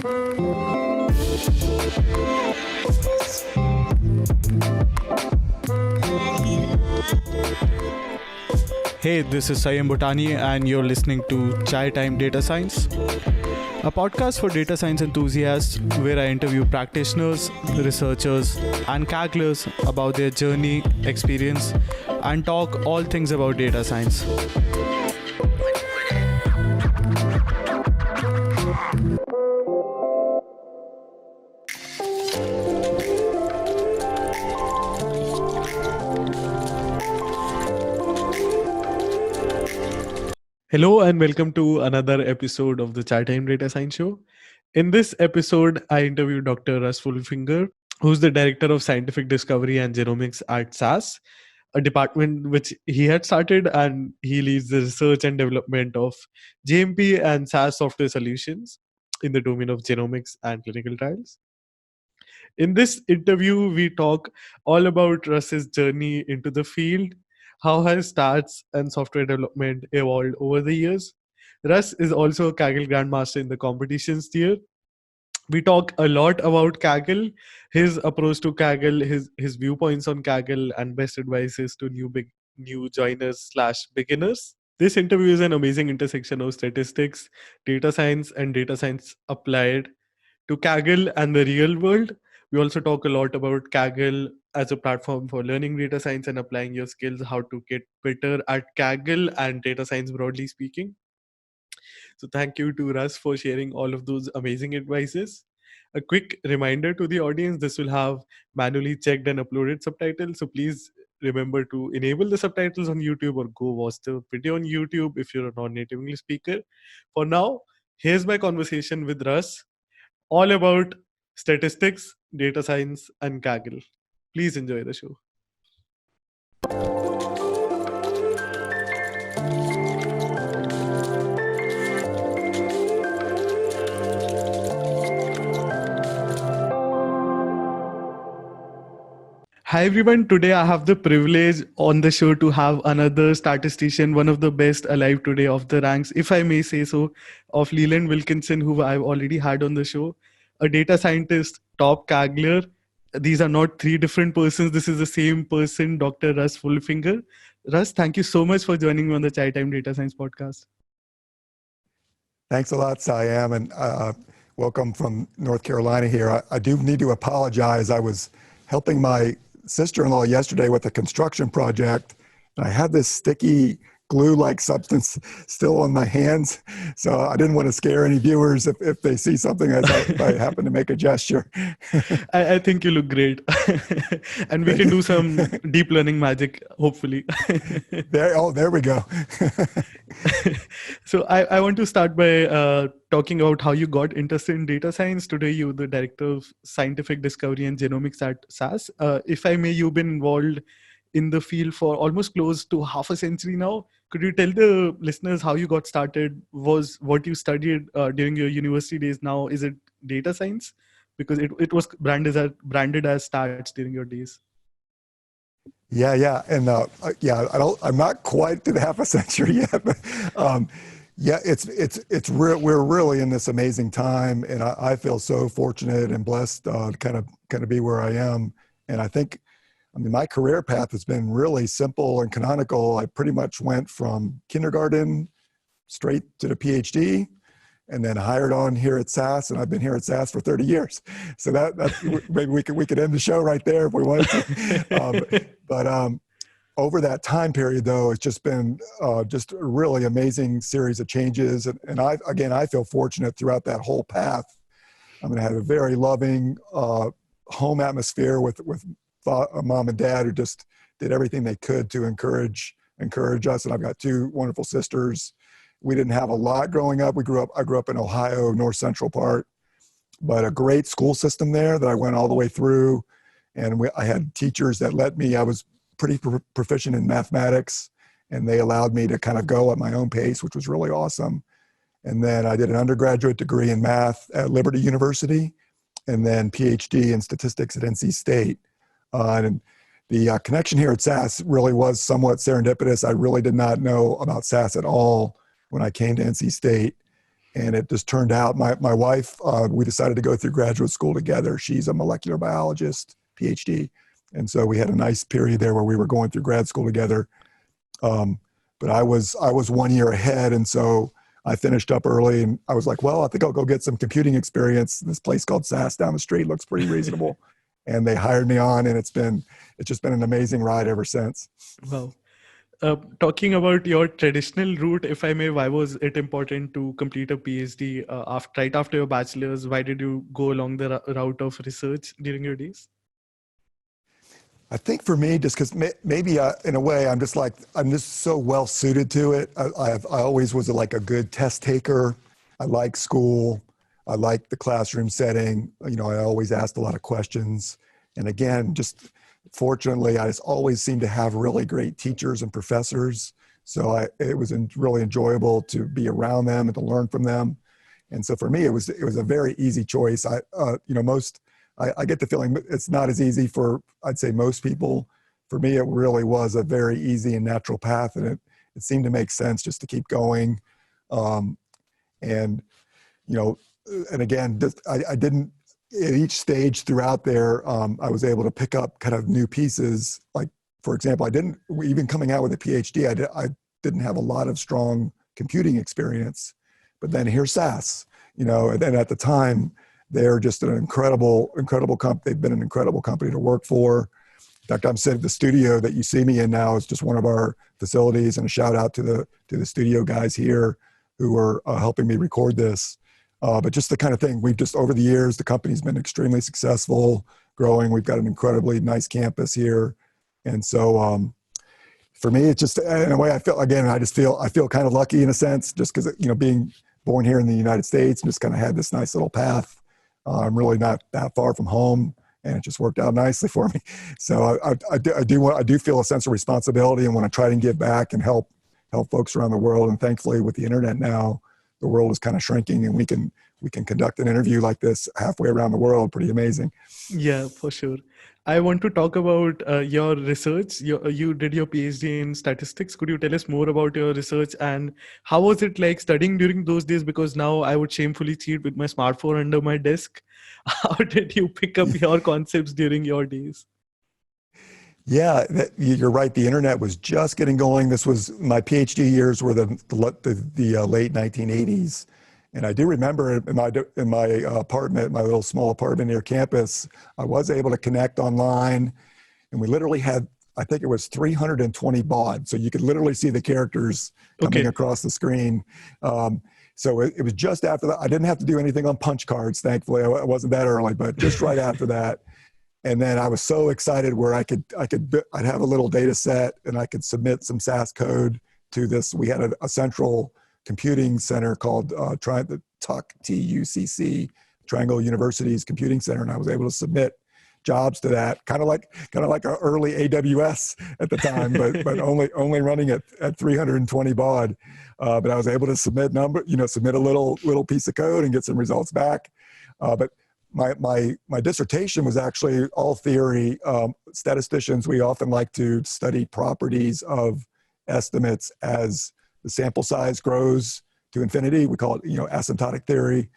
Hey, this is Sanyam Bhutani, and you're listening to Chai Time Data Science, a podcast for data science enthusiasts where I interview practitioners, researchers, and Kagglers about their journey, experience, and talk all things about data science. Hello and welcome to another episode of the Chai Time Data Science Show. In this episode, I interviewed Dr. Russ Wolfinger, who's the Director of Scientific Discovery and Genomics at SAS, a department which he had started, and he leads the research and development of JMP and SAS software solutions in the domain of genomics and clinical trials. In this interview, we talk all about Russ's journey into the field, how his stats and software development evolved over the years. Russ is also a Kaggle Grandmaster in the competitions tier. We talk a lot about Kaggle, his approach to Kaggle, his viewpoints on Kaggle, and best advices to new joiners / beginners. This interview is an amazing intersection of statistics, data science, and data science applied to Kaggle and the real world. We also talk a lot about Kaggle as a platform for learning data science and applying your skills, how to get better at Kaggle and data science broadly speaking. So thank you to Russ for sharing all of those amazing advices. A quick reminder to the audience, this will have manually checked and uploaded subtitles. So please remember to enable the subtitles on YouTube or go watch the video on YouTube if you're a non-native English speaker. For now, here's my conversation with Russ, all about statistics, data science, and Kaggle. Please enjoy the show. Hi everyone, today I have the privilege on the show to have another statistician, one of the best alive today of the ranks, if I may say so, of Leland Wilkinson, who I've already had on the show, a data scientist, top Kaggler. These are not three different persons. This is the same person, Dr. Russ Wolfinger. Russ, thank you so much for joining me on the Chai Time Data Science podcast. Thanks a lot, Sanyam, and welcome from North Carolina here. I do need to apologize. I was helping my sister-in-law yesterday with a construction project, and I had this sticky glue-like substance still on my hands, so I didn't want to scare any viewers if they see something as I happen to make a gesture. I think you look great. And we can do some deep learning magic, hopefully. There we go. So I want to start by talking about how you got interested in data science. Today, you're the Director of Scientific Discovery and Genomics at SAS. If I may, you've been involved in the field for almost close to half a century now. Could you tell the listeners how you got started? Was what you studied during your university days now, is it data science? Because it was branded as stats during your days. Yeah, and I'm not quite to the half a century yet, but we're really in this amazing time, and I feel so fortunate and blessed to kind of be where I am. And I mean, my career path has been really simple and canonical. I pretty much went from kindergarten straight to the PhD, and then hired on here at SAS, and I've been here at SAS for 30 years. So that's maybe we could end the show right there if we wanted to. But over that time period, though, it's just been just a really amazing series of changes. And I feel fortunate throughout that whole path. I'm going to have a very loving home atmosphere with mom and dad who just did everything they could to encourage us. And I've got two wonderful sisters. We didn't have a lot growing up. I grew up in Ohio, north central part, but a great school system there that I went all the way through. And I had teachers that let me, I was pretty proficient in mathematics, and they allowed me to kind of go at my own pace, which was really awesome. And then I did an undergraduate degree in math at Liberty University, and then PhD in statistics at NC State. And the connection here at SAS really was somewhat serendipitous. I really did not know about SAS at all when I came to NC State. And it just turned out, my wife, we decided to go through graduate school together. She's a molecular biologist, PhD. And so we had a nice period there where we were going through grad school together. But I was 1 year ahead. And so I finished up early and I was like, well, I think I'll go get some computing experience. This place called SAS down the street looks pretty reasonable. And they hired me on, and it's just been an amazing ride ever since. Wow. Talking about your traditional route, if I may, why was it important to complete a PhD right after your bachelor's? Why did you go along the route of research during your days? I think for me, just because maybe in a way, I'm just so well suited to it. I always was like a good test taker. I like school. I like the classroom setting. I always asked a lot of questions. And again, just fortunately, I just always seemed to have really great teachers and professors. So it was really enjoyable to be around them and to learn from them. And so for me, it was a very easy choice. I get the feeling it's not as easy for, I'd say, most people. For me, it really was a very easy and natural path, and it seemed to make sense just to keep going. And again, I didn't, at each stage throughout there, I was able to pick up kind of new pieces. Like, for example, even coming out with a PhD, I didn't have a lot of strong computing experience. But then here's SAS, and then at the time, they're just an incredible company. They've been an incredible company to work for. In fact, I'm sitting at the studio that you see me in now is just one of our facilities, and a shout out to the studio guys here who are helping me record this. But just the kind of thing, we've just, over the years, the company's been extremely successful, growing. We've got an incredibly nice campus here. And so for me, it's just, in a way, I feel kind of lucky in a sense, just because, being born here in the United States, just kind of had this nice little path. I'm really not that far from home, and it just worked out nicely for me. So I do feel a sense of responsibility and want to try and give back and help folks around the world. And thankfully, with the internet now, the world is kind of shrinking, and we can conduct an interview like this halfway around the world. Pretty amazing. Yeah, for sure. I want to talk about your research. You did your PhD in statistics. Could you tell us more about your research, and how was it like studying during those days? Because now I would shamefully cheat with my smartphone under my desk. How did you pick up your concepts during your days? Yeah, you're right. The internet was just getting going. This was, my PhD years were the late 1980s. And I do remember in my apartment, my little small apartment near campus, I was able to connect online, and we literally had, I think it was 320 baud. So you could literally see the characters coming across the screen. So it was just after that. I didn't have to do anything on punch cards, thankfully. I wasn't that early, but just right after that. And then I was so excited where I'd have a little data set, and I could submit some SAS code to this. We had a central computing center called the TUCC, Triangle University's Computing Center, and I was able to submit jobs to that, kind of like an early AWS at the time, but only running at 320 baud. But I was able to submit a little piece of code and get some results back. But my dissertation was actually all theory. Statisticians, we often like to study properties of estimates as the sample size grows to infinity. We call it, asymptotic theory.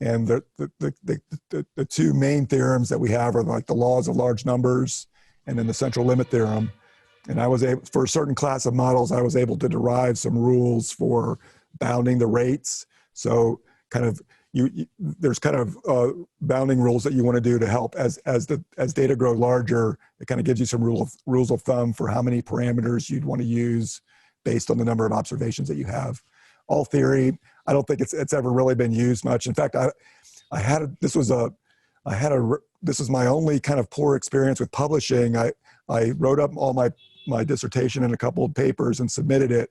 And the two main theorems that we have are like the laws of large numbers and then the central limit theorem. And I was able, for a certain class of models, I was able to derive some rules for bounding the rates. So kind of there's kind of bounding rules that you want to do to help as data grow larger. It kind of gives you some rules of thumb for how many parameters you'd want to use based on the number of observations that you have. All theory. I don't think it's ever really been used much. In fact, this was my only kind of poor experience with publishing. I wrote up all my dissertation in a couple of papers and submitted it.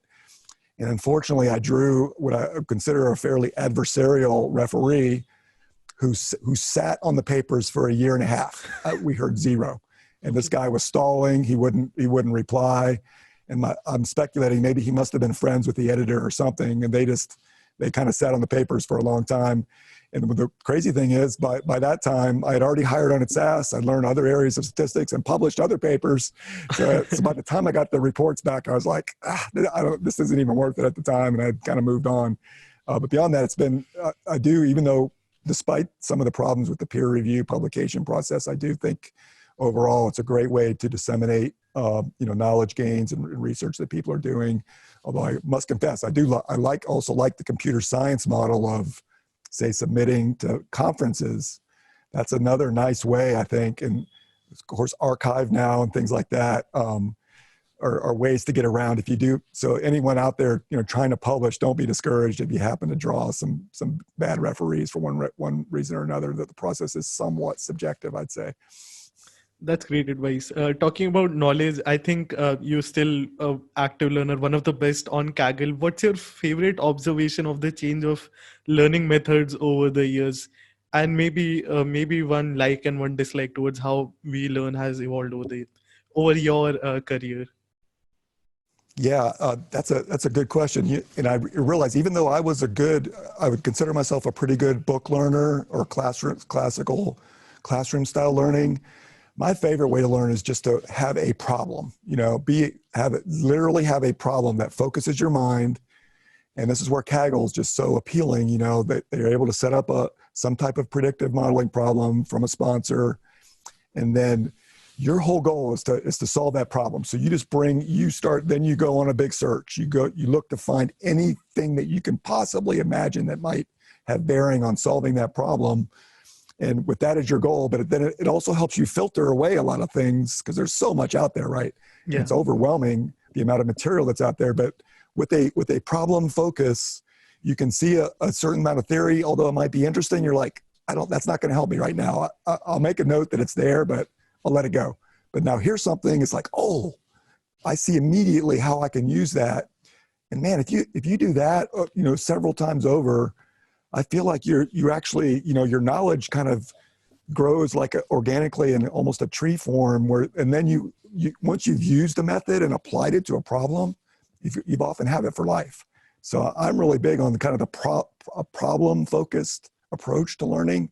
And unfortunately, I drew what I consider a fairly adversarial referee who sat on the papers for a year and a half. We heard zero. And this guy was stalling. He wouldn't reply. And I'm speculating maybe he must have been friends with the editor or something. And they kind of sat on the papers for a long time. And the crazy thing is, by that time, I had already hired on at SAS. I'd learned other areas of statistics and published other papers. So by the time I got the reports back, I was like, this isn't even worth it at the time. And I'd kind of moved on. But beyond that, it's been, I do, even though despite some of the problems with the peer review publication process, I do think overall it's a great way to disseminate, knowledge gains and research that people are doing. Although I must confess, I also like the computer science model of, say, submitting to conferences. That's another nice way, I think, and of course, archive now and things like that. Are ways to get around if you do. So anyone out there, trying to publish, don't be discouraged if you happen to draw some bad referees for one reason or another. That the process is somewhat subjective, I'd say. That's great advice. Talking about knowledge, I think you're still an active learner, one of the best on Kaggle. What's your favorite observation of the change of learning methods over the years? And maybe one like and one dislike towards how we learn has evolved over your career. Yeah, that's a good question. And I realize even though I would consider myself a pretty good book learner or classical classroom style learning. My favorite way to learn is just to have a problem. Literally have a problem that focuses your mind. And this is where Kaggle is just so appealing. That they're able to set up some type of predictive modeling problem from a sponsor, and then your whole goal is to solve that problem. So then you go on a big search. You look to find anything that you can possibly imagine that might have bearing on solving that problem. And with that as your goal, but then it also helps you filter away a lot of things because there's so much out there, right? Yeah. It's overwhelming, the amount of material that's out there. But with a problem focus, you can see a certain amount of theory, although it might be interesting. You're like, that's not going to help me right now. I'll make a note that it's there, but I'll let it go. But now here's something, it's like, oh, I see immediately how I can use that. And man, if you do that, several times over, I feel like you actually, your knowledge kind of grows like organically in almost a tree form and then you once you've used the method and applied it to a problem, you've often have it for life. So I'm really big on kind of the problem focused approach to learning,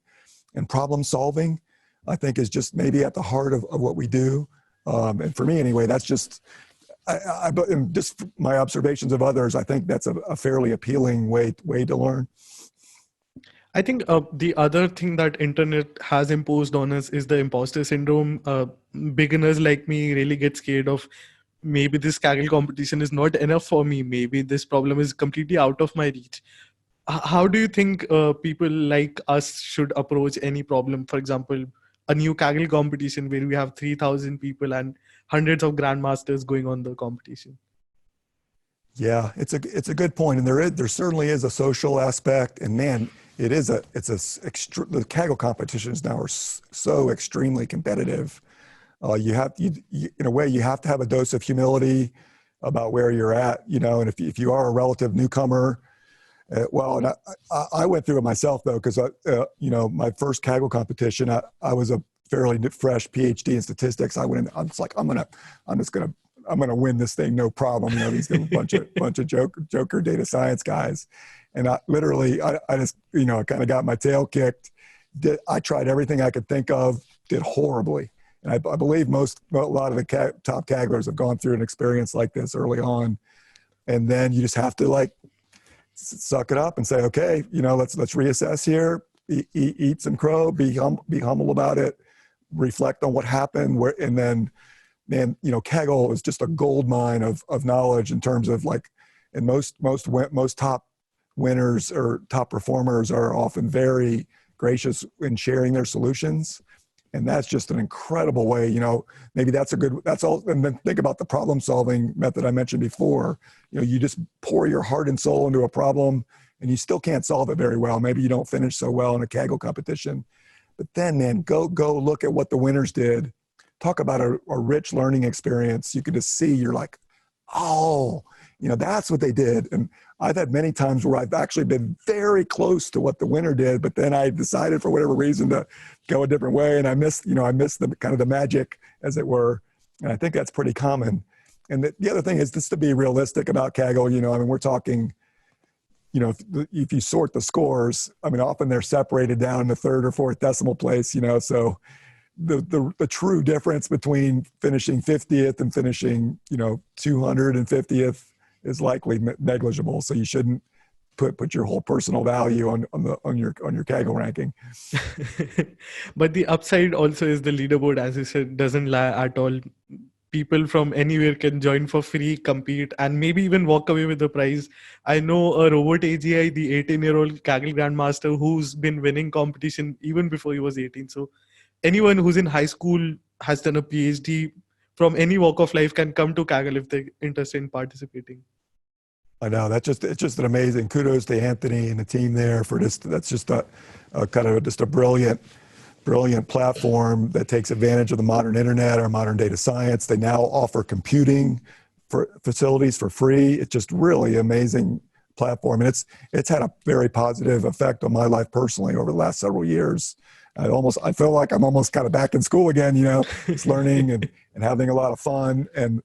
and problem solving, I think, is just maybe at the heart of what we do. And for me anyway, that's just, just my observations of others, I think that's a fairly appealing way to learn. I think the other thing that internet has imposed on us is the imposter syndrome. Beginners like me really get scared of, maybe this Kaggle competition is not enough for me. Maybe this problem is completely out of my reach. How do you think people like us should approach any problem? For example, a new Kaggle competition where we have 3,000 people and hundreds of grandmasters going on the competition. Yeah, it's a good point, and there certainly is a social aspect, and man, the Kaggle competitions now are so extremely competitive. In a way, you have to have a dose of humility about where you're at, and if you are a relative newcomer, and I went through it myself though, because my first Kaggle competition, I was a fairly fresh PhD in statistics. I went in, I'm just like, I'm gonna win this thing, no problem. These bunch of joker data science guys, and I just kind of got my tail kicked. I tried everything I could think of, did horribly, and I believe a lot of the top Kagglers have gone through an experience like this early on, and then you just have to suck it up and say, okay, let's reassess here, eat some crow, be humble about it, reflect on what happened, and then. Man, Kaggle is just a gold mine of knowledge in terms of and most top winners or top performers are often very gracious in sharing their solutions. And that's just an incredible way, maybe that's all. And then think about the problem solving method I mentioned before. You just pour your heart and soul into a problem and you still can't solve it very well. Maybe you don't finish so well in a Kaggle competition, but then man, go look at what the winners did. Talk about a rich learning experience. You can just see, you're like, oh, that's what they did. And I've had many times where I've actually been very close to what the winner did, but then I decided for whatever reason to go a different way. And I missed the kind of the magic, as it were. And I think that's pretty common. And the other thing is just to be realistic about Kaggle. We're talking, if you sort the scores, often they're separated down to third or fourth decimal place, so the true difference between finishing 50th and finishing 250th is likely negligible. So you shouldn't put your whole personal value on your Kaggle ranking. But the upside also is the leaderboard, as you said, doesn't lie at all. People from anywhere can join for free, compete, and maybe even walk away with the prize. I know a robot AGI, the 18-year-old Kaggle Grandmaster, who's been winning competition even before he was 18. So anyone who's in high school, has done a PhD, from any walk of life can come to Kaggle if they're interested in participating. I know it's just an amazing. Kudos to Anthony and the team there for this. That's just a kind of just a brilliant platform that takes advantage of the modern internet or modern data science. They now offer computing for facilities for free. It's just really amazing platform, and it's had a very positive effect on my life personally over the last several years. I feel like I'm almost kind of back in school again, just learning and having a lot of fun. And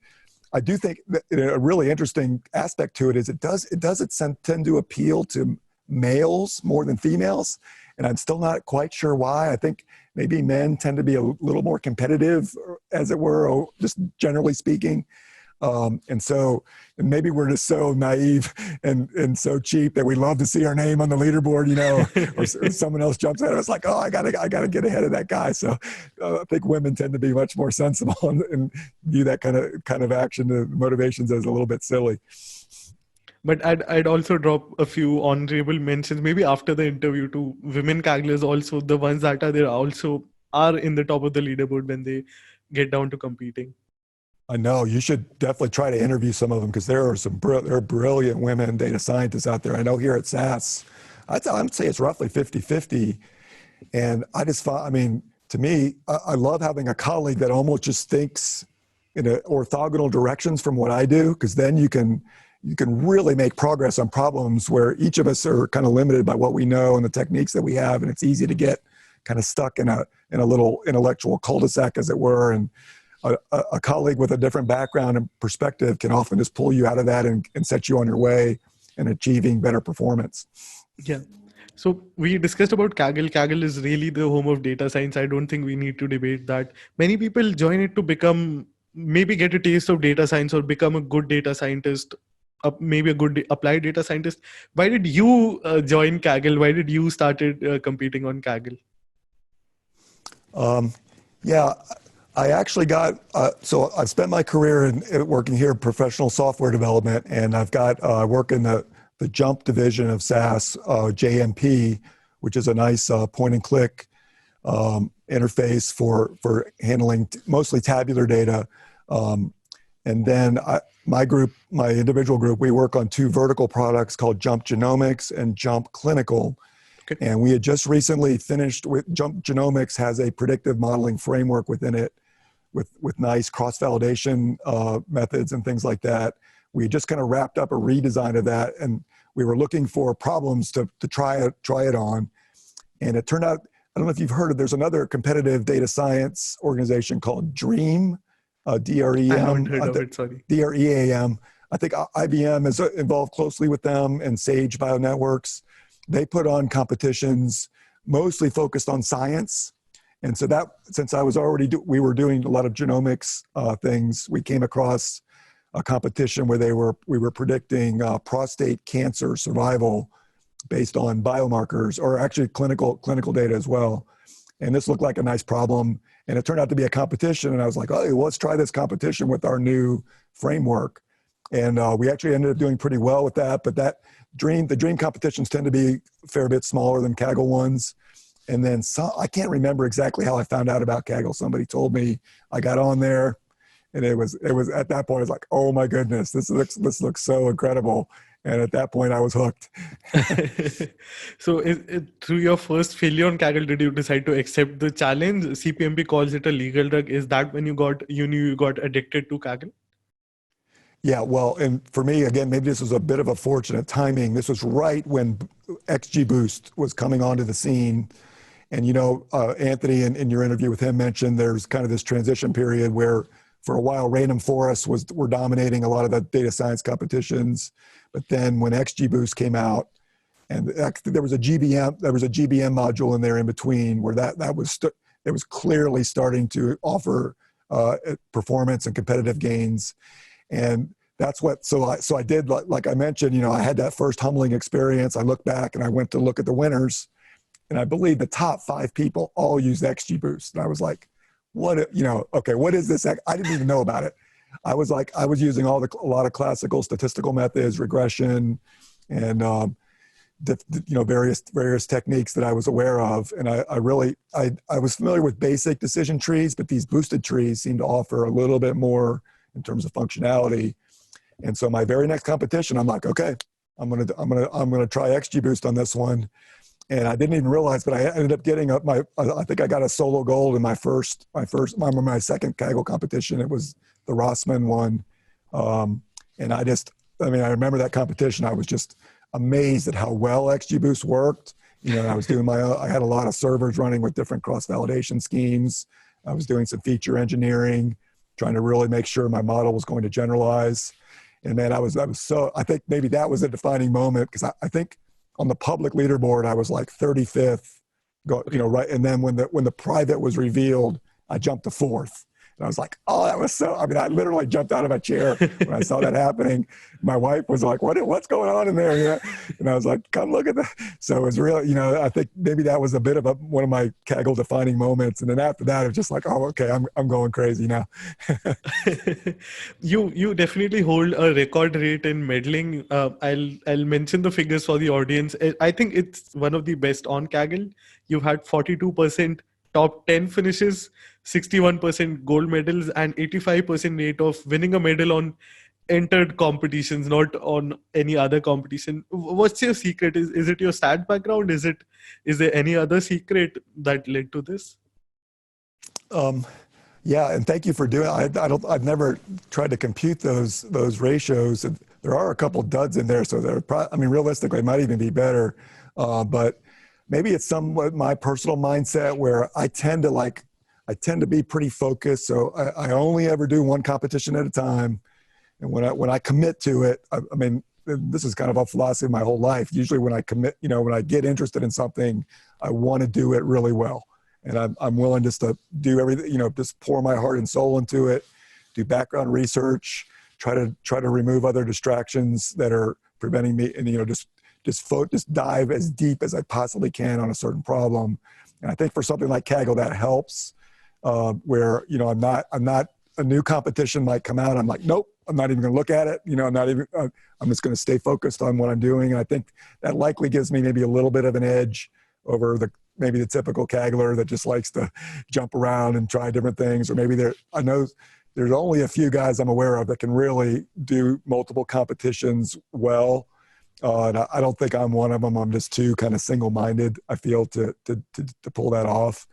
I do think that a really interesting aspect to it is it tend to appeal to males more than females. And I'm still not quite sure why. I think maybe men tend to be a little more competitive, as it were, or just generally speaking. And maybe we're just so naive and so cheap that we love to see our name on the leaderboard, or someone else jumps at us like, oh, I gotta get ahead of that guy. So I think women tend to be much more sensible and view that kind of action, the motivations, as a little bit silly. But I'd also drop a few honorable mentions, maybe after the interview, to women Kagglers, also the ones that are there also are in the top of the leaderboard when they get down to competing. I know you should definitely try to interview some of them, because there are brilliant women data scientists out there. I know here at SAS, I'd say it's roughly 50-50. And to me, I love having a colleague that almost just thinks in orthogonal directions from what I do, because then you can really make progress on problems where each of us are kind of limited by what we know and the techniques that we have. And it's easy to get kind of stuck in a little intellectual cul-de-sac, as it were. And a colleague with a different background and perspective can often just pull you out of that and set you on your way in achieving better performance. Yeah. So we discussed about Kaggle. Kaggle is really the home of data science. I don't think we need to debate that. Many people join it to maybe get a taste of data science or become a good data scientist, maybe a good applied data scientist. Why did you join Kaggle? Why did you started competing on Kaggle? Yeah. I actually so I've spent my career in working here in professional software development, and I work in the JUMP division of SAS, JMP, which is a nice point and click interface for handling mostly tabular data. And then my individual group, we work on two vertical products called JUMP Genomics and JUMP Clinical. Okay. And we had just recently finished with JUMP Genomics, has a predictive modeling framework within it, with nice cross-validation methods and things like that. We just kind of wrapped up a redesign of that, and we were looking for problems to try it on. And it turned out, I don't know if you've heard of, there's another competitive data science organization called DREAM, D-R-E-M. I haven't heard of it, sorry. D-R-E-A-M. I think IBM is involved closely with them, and Sage Bionetworks. They put on competitions mostly focused on science. And so that, since we were doing a lot of genomics things, we came across a competition where we were predicting prostate cancer survival based on biomarkers, or actually clinical data as well. And this looked like a nice problem. And it turned out to be a competition. And I was like, oh, well, let's try this competition with our new framework. And we actually ended up doing pretty well with that. But the DREAM competitions tend to be a fair bit smaller than Kaggle ones. And then I can't remember exactly how I found out about Kaggle. Somebody told me, I got on there, and it was at that point, I was like, oh my goodness, this looks so incredible. And at that point I was hooked. So through your first failure on Kaggle, did you decide to accept the challenge? CPMP calls it a legal drug. Is that when you knew you got addicted to Kaggle? Yeah, well, and for me, again, maybe this was a bit of a fortunate timing. This was right when XGBoost was coming onto the scene. And, Anthony, in your interview with him, mentioned there's kind of this transition period where for a while random forests were dominating a lot of the data science competitions. But then when XGBoost came out, and there was a GBM module in there in between, where it was clearly starting to offer performance and competitive gains. And that's what, so I did, like I mentioned, you know, I had that first humbling experience. I looked back and I went to look at the winners, and I believe the top 5 people all used XGBoost. And I was like, what, you know, okay, what is this? I didn't even know about it. I was using a lot of classical statistical methods, regression, and, you know, various techniques that I was aware of. And I was familiar with basic decision trees, but these boosted trees seem to offer a little bit more in terms of functionality. And so my very next competition, I'm like, okay, I'm gonna try XGBoost on this one. And I didn't even realize, but I ended up getting I think I got a solo gold in my second Kaggle competition. It was the Rossman one. And I remember that competition. I was just amazed at how well XGBoost worked. You know, I had a lot of servers running with different cross-validation schemes. I was doing some feature engineering, trying to really make sure my model was going to generalize. And man, I think maybe that was a defining moment, because I think on the public leaderboard, I was like 35th, you know, right. And then when the private was revealed, I jumped to 4th. And I was like, oh, that was I literally jumped out of my chair when I saw that happening. My wife was like, what's going on in there? You know? And I was like, come look at that. So it was real, you know, I think maybe that was a bit of one of my Kaggle defining moments. And then after that, it was just like, oh, okay, I'm going crazy now. You definitely hold a record rate in meddling. I'll mention the figures for the audience. I think it's one of the best on Kaggle. You've had 42% top 10 finishes, 61% gold medals, and 85% rate of winning a medal on entered competitions, not on any other competition. What's your secret? Is it your stat background? Is there any other secret that led to this? Yeah, and thank you for doing it. I've never tried to compute those ratios. There are a couple duds in there, so realistically, it might even be better. But maybe it's somewhat my personal mindset where I tend to be pretty focused. So I only ever do one competition at a time. And when I commit to it, I mean, this is kind of a philosophy of my whole life. Usually when I commit, you know, when I get interested in something, I want to do it really well. And I'm willing just to do everything, you know, just pour my heart and soul into it, do background research, try to remove other distractions that are preventing me, and, you know, just dive as deep as I possibly can on a certain problem. And I think for something like Kaggle, that helps, where, you know, I'm not a new competition might come out. I'm like, nope, I'm not even going to look at it. You know, I'm just going to stay focused on what I'm doing. And I think that likely gives me maybe a little bit of an edge over maybe the typical Kaggler that just likes to jump around and try different things. Or maybe I know there's only a few guys I'm aware of that can really do multiple competitions well. And I don't think I'm one of them. I'm just too kind of single-minded, I feel, to pull that off.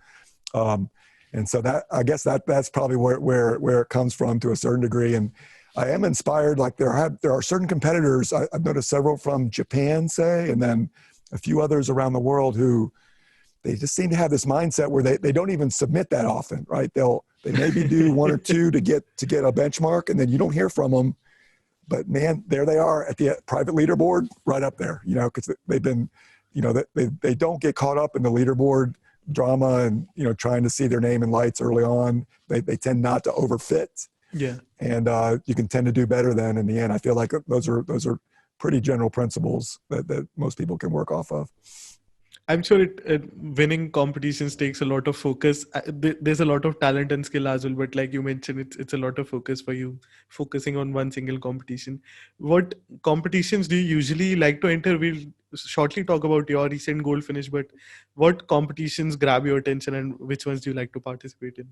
And so I guess that's probably where it comes from to a certain degree. And I am inspired. Like there are certain competitors, I've noticed several from Japan, say, and then a few others around the world who they just seem to have this mindset where they don't even submit that often, right? They maybe do one or two to get a benchmark, and then you don't hear from them. But man, there they are at the private leaderboard, right up there, you know, because they've been, you know, they don't get caught up in the leaderboard drama and, you know, trying to see their name in lights early on. They tend not to overfit. Yeah. And you can tend to do better then in the end. I feel like those are pretty general principles that most people can work off of. I'm sure winning competitions takes a lot of focus. There's a lot of talent and skill as well, but like you mentioned, it's a lot of focus for you, focusing on one single competition. What competitions do you usually like to enter? We'll shortly talk about your recent gold finish, but what competitions grab your attention and which ones do you like to participate in?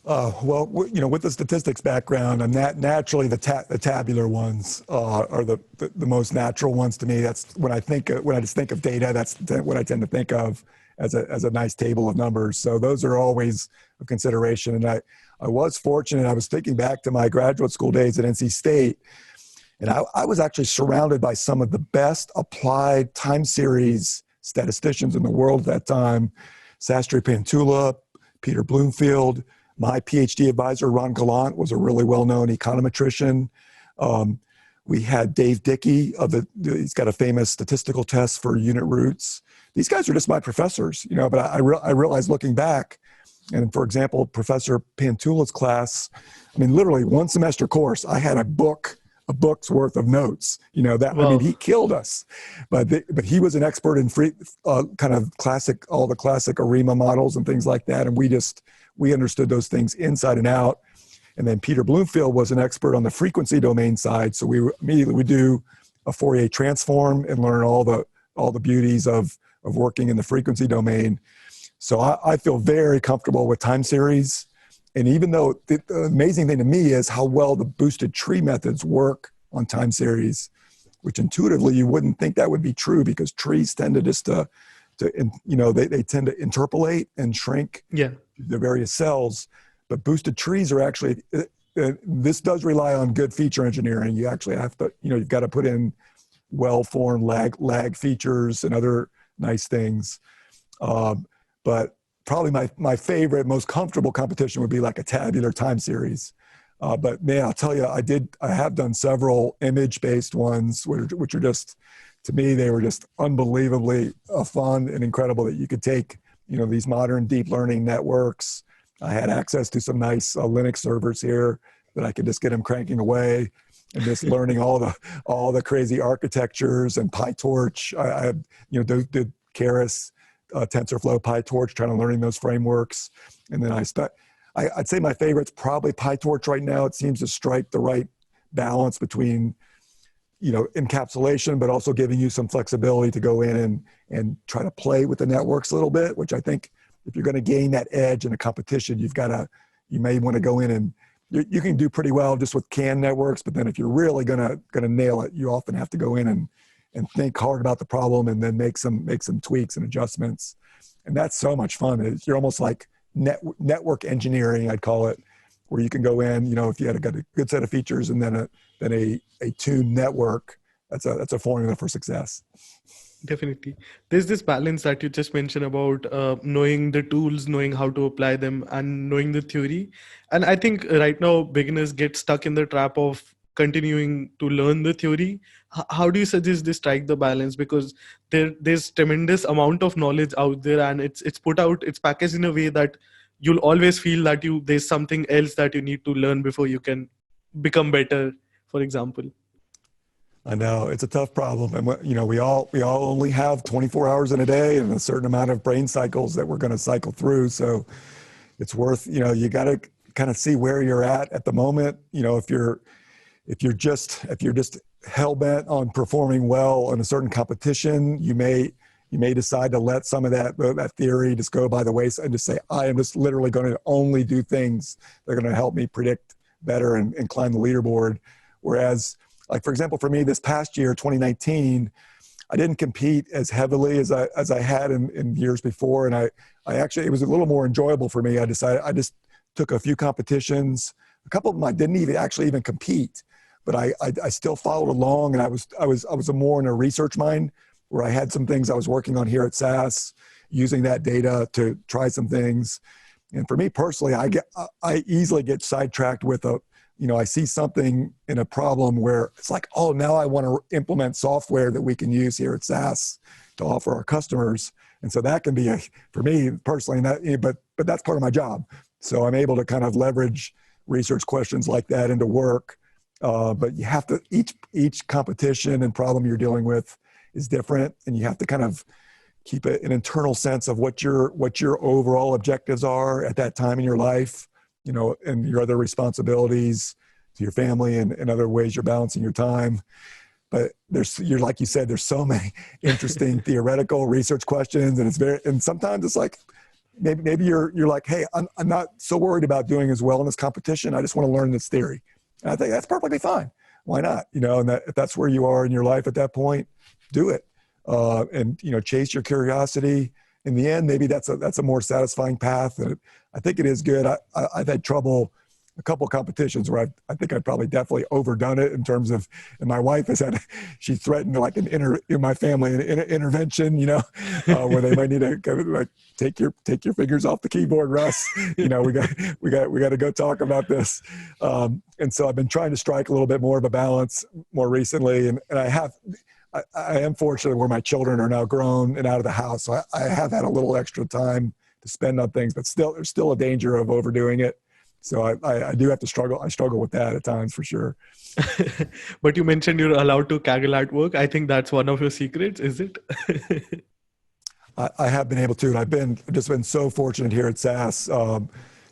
Well, you know, with the statistics background, and naturally the tabular ones are the most natural ones to me. That's when I just think of data. That's what I tend to think of as a nice table of numbers. So those are always a consideration. And I was fortunate. I was thinking back to my graduate school days at NC State, and I was actually surrounded by some of the best applied time series statisticians in the world at that time. Sastry Pantula, Peter Bloomfield. My PhD advisor, Ron Gallant, was a really well-known econometrician. We had Dave Dickey he's got a famous statistical test for unit roots. These guys are just my professors, you know, but I realized looking back, And for example, Professor Pantula's class, I mean, literally one semester course, I had a book's worth of notes. I mean, Wow. he killed us, but he was an expert in kind of all the classic ARIMA models and things like that. And we understood those things inside and out. And then Peter Bloomfield was an expert on the frequency domain side. So we immediately would do a Fourier transform and learn all the beauties of working in the frequency domain. So I feel very comfortable with time series. And even though the amazing thing to me is how well the boosted tree methods work on time series, which intuitively you wouldn't think that would be true because trees tend to they tend to interpolate and shrink the various cells. But boosted trees are actually, this does rely on good feature engineering. You actually have to, you've got to put in well-formed lag features and other nice things. But probably my favorite, most comfortable competition would be like a tabular time series. But man, I'll tell you, I have done several image-based ones, which are just, to me, they were just unbelievably fun and incredible that you could take, these modern deep learning networks. I had access to some nice Linux servers here that I could just get them cranking away and just learning all the crazy architectures and PyTorch. I did Keras, TensorFlow, PyTorch, trying to learning those frameworks. And then I'd say my favorite's probably PyTorch right now. It seems to strike the right balance between, encapsulation, but also giving you some flexibility to go in and try to play with the networks a little bit, which I think if you're going to gain that edge in a competition, you may want to go in and you can do pretty well just with CAN networks, but then if you're really going to nail it, you often have to go in and think hard about the problem and then make some tweaks and adjustments. And that's so much fun. You're almost like network engineering, I'd call it, where you can go in, if you had got a good set of features and then a tuned network, that's a formula for success. Definitely. There's this balance that you just mentioned about knowing the tools, knowing how to apply them, and knowing the theory. And I think right now beginners get stuck in the trap of continuing to learn the theory. How do you suggest they strike the balance? Because there's tremendous amount of knowledge out there, and it's packaged in a way that you'll always feel that there's something else that you need to learn before you can become better, for example. I know it's a tough problem, and we all only have 24 hours in a day and a certain amount of brain cycles that we're going to cycle through. So it's worth, you got to kind of see where you're at the moment. If you're just hell bent on performing well in a certain competition, you may decide to let some of that theory just go by the wayside and just say, I am just literally going to only do things that are going to help me predict better and climb the leaderboard. Whereas, like, for example, for me this past year, 2019, I didn't compete as heavily as I had in years before. And I actually, it was a little more enjoyable for me. I just took a few competitions. A couple of them I didn't even compete, but I still followed along, and I was more in a research mind where I had some things I was working on here at SAS, using that data to try some things. And for me personally, I easily get sidetracked with I see something in a problem where it's like, oh, now I want to implement software that we can use here at SAS to offer our customers. And so that can be for me personally, but that's part of my job. So I'm able to kind of leverage research questions like that into work. But you have to, each competition and problem you're dealing with is different, and you have to kind of keep an internal sense of what your overall objectives are at that time in your life, and your other responsibilities to your family and other ways you're balancing your time. But you're like you said, there's so many interesting theoretical research questions, and sometimes it's like, maybe you're like, hey, I'm not so worried about doing as well in this competition. I just want to learn this theory. And I think that's perfectly fine. Why not? And if that's where you are in your life at that point, do it. And chase your curiosity. In the end, maybe that's a more satisfying path. And I think it is good. I've had trouble a couple of competitions where I think I've probably definitely overdone it in terms of, and my wife she threatened like in my family an intervention, where they might need to go, like, take your fingers off the keyboard, Russ. we got to go talk about this. And so I've been trying to strike a little bit more of a balance more recently, and I am fortunate where my children are now grown and out of the house. So I have had a little extra time spend on things, but still, there's still a danger of overdoing it. So I do have to struggle. I struggle with that at times for sure. But you mentioned you're allowed to Kaggle at work. I think that's one of your secrets, is it? I have been able to, and I've just been so fortunate here at SAS.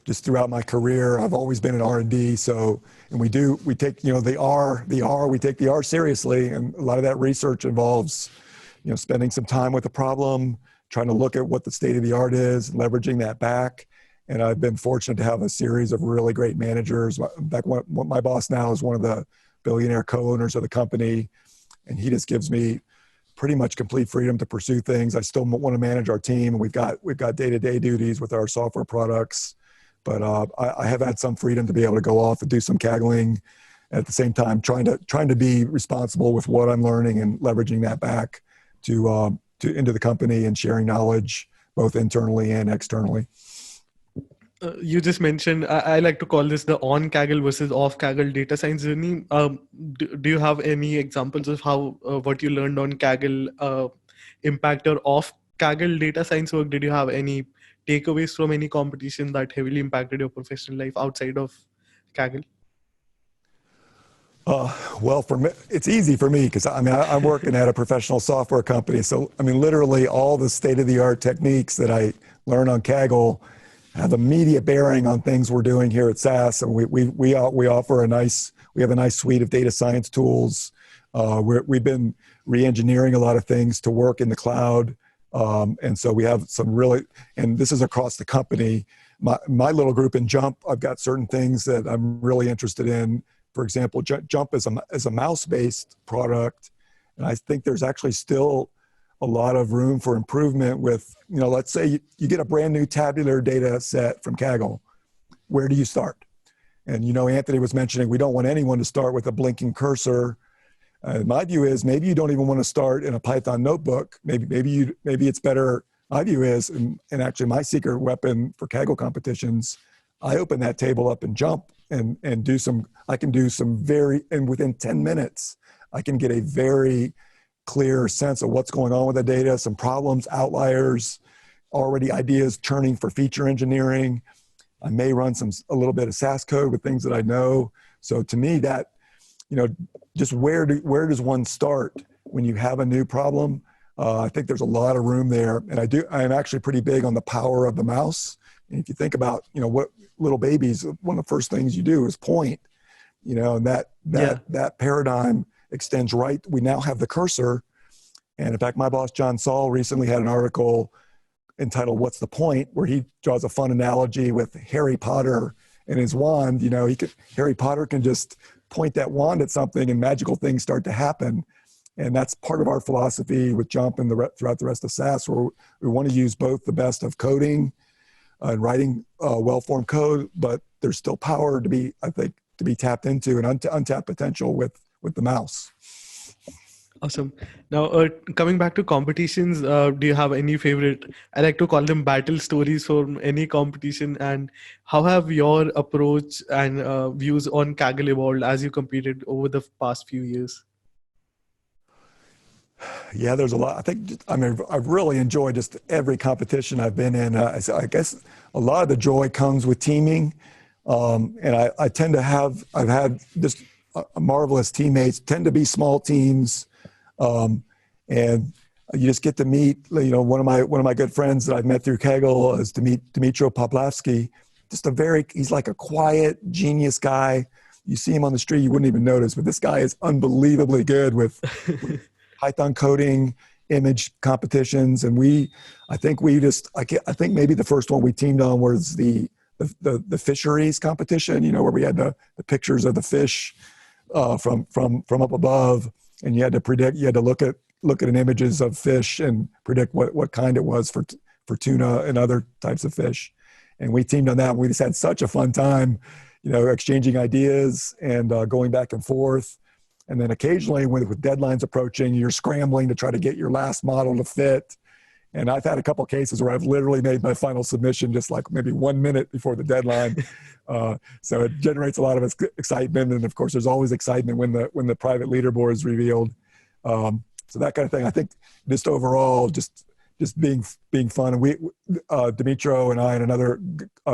Just throughout my career, I've always been in R&D. So, and we take, the R, we take the R seriously. And a lot of that research involves, spending some time with the problem, trying to look at what the state of the art is, leveraging that back. And I've been fortunate to have a series of really great managers. In fact, my boss now is one of the billionaire co-owners of the company. And he just gives me pretty much complete freedom to pursue things. I still want to manage our team. We've got day-to-day duties with our software products. But I have had some freedom to be able to go off and do some Kaggling, at the same time trying to be responsible with what I'm learning and leveraging that back to into the company and sharing knowledge both internally and externally. You just mentioned, I like to call this the on Kaggle versus off Kaggle data science journey. Do you have any examples of how what you learned on Kaggle impact your off Kaggle data science work? Did you have any takeaways from any competition that heavily impacted your professional life outside of Kaggle? Well, for me, it's easy for me because I'm working at a professional software company. So, literally all the state-of-the-art techniques that I learn on Kaggle have immediate bearing on things we're doing here at SAS. And we offer we have a nice suite of data science tools. We've been re-engineering a lot of things to work in the cloud. And so we have some really, and this is across the company. My little group in Jump, I've got certain things that I'm really interested in. For example, Jump is a mouse-based product, and I think there's actually still a lot of room for improvement with, let's say you get a brand new tabular data set from Kaggle. Where do you start? And, Anthony was mentioning we don't want anyone to start with a blinking cursor. My view is maybe you don't even want to start in a Python notebook. Maybe it's better. My view is, and actually my secret weapon for Kaggle competitions, I open that table up in Jump and I can do some and within 10 minutes, I can get a very clear sense of what's going on with the data, some problems, outliers, already ideas churning for feature engineering. I may run a little bit of SAS code with things that I know. So to me that, just where does one start when you have a new problem? I think there's a lot of room there. And I'm actually pretty big on the power of the mouse. And if you think about, what little babies, one of the first things you do is point, and that paradigm extends right. We now have the cursor. And in fact, my boss, John Saul, recently had an article entitled "What's the Point?" where he draws a fun analogy with Harry Potter and his wand. Harry Potter can just point that wand at something and magical things start to happen. And that's part of our philosophy with Jump and throughout the rest of SAS, where we want to use both the best of coding and writing well-formed code, but there's still power to be tapped into and untapped potential with the mouse. Awesome. Now, coming back to competitions, do you have any favorite, I like to call them battle stories from any competition, and how have your approach and views on Kaggle evolved as you competed over the past few years? Yeah, there's a lot. I've really enjoyed just every competition I've been in. I guess a lot of the joy comes with teaming. And I tend to I've had just marvelous teammates, tend to be small teams. And you just get to meet, one of my good friends that I've met through Kaggle is to meet Dmitro Poplavsky. He's like a quiet genius guy. You see him on the street, you wouldn't even notice, but this guy is unbelievably good with Python coding, image competitions. And I think maybe the first one we teamed on was the fisheries competition, where we had the pictures of the fish from up above, and you had to look at an images of fish and predict what kind it was for tuna and other types of fish. And we teamed on that, and we just had such a fun time, exchanging ideas and going back and forth. And then occasionally with deadlines approaching, you're scrambling to try to get your last model to fit. And I've had a couple of cases where I've literally made my final submission just like maybe 1 minute before the deadline. So it generates a lot of excitement. And of course, there's always excitement when the private leaderboard is revealed. So that kind of thing. I think just overall, just just being fun. And we, Dimitro and I and another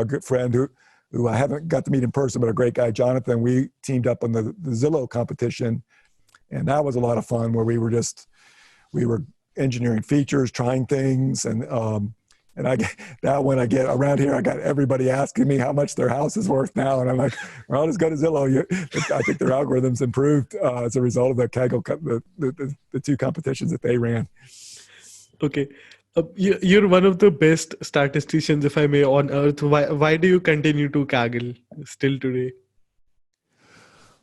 good friend who I haven't got to meet in person, but a great guy, Jonathan, we teamed up on the Zillow competition. And that was a lot of fun where we were engineering features, trying things. And I get that when I get around here, I got everybody asking me how much their house is worth now. And I'm like, well, just go to Zillow. I think their algorithms improved as a result of the Kaggle, the two competitions that they ran. Okay. You're one of the best statisticians, if I may, on earth. Why do you continue to Kaggle still today?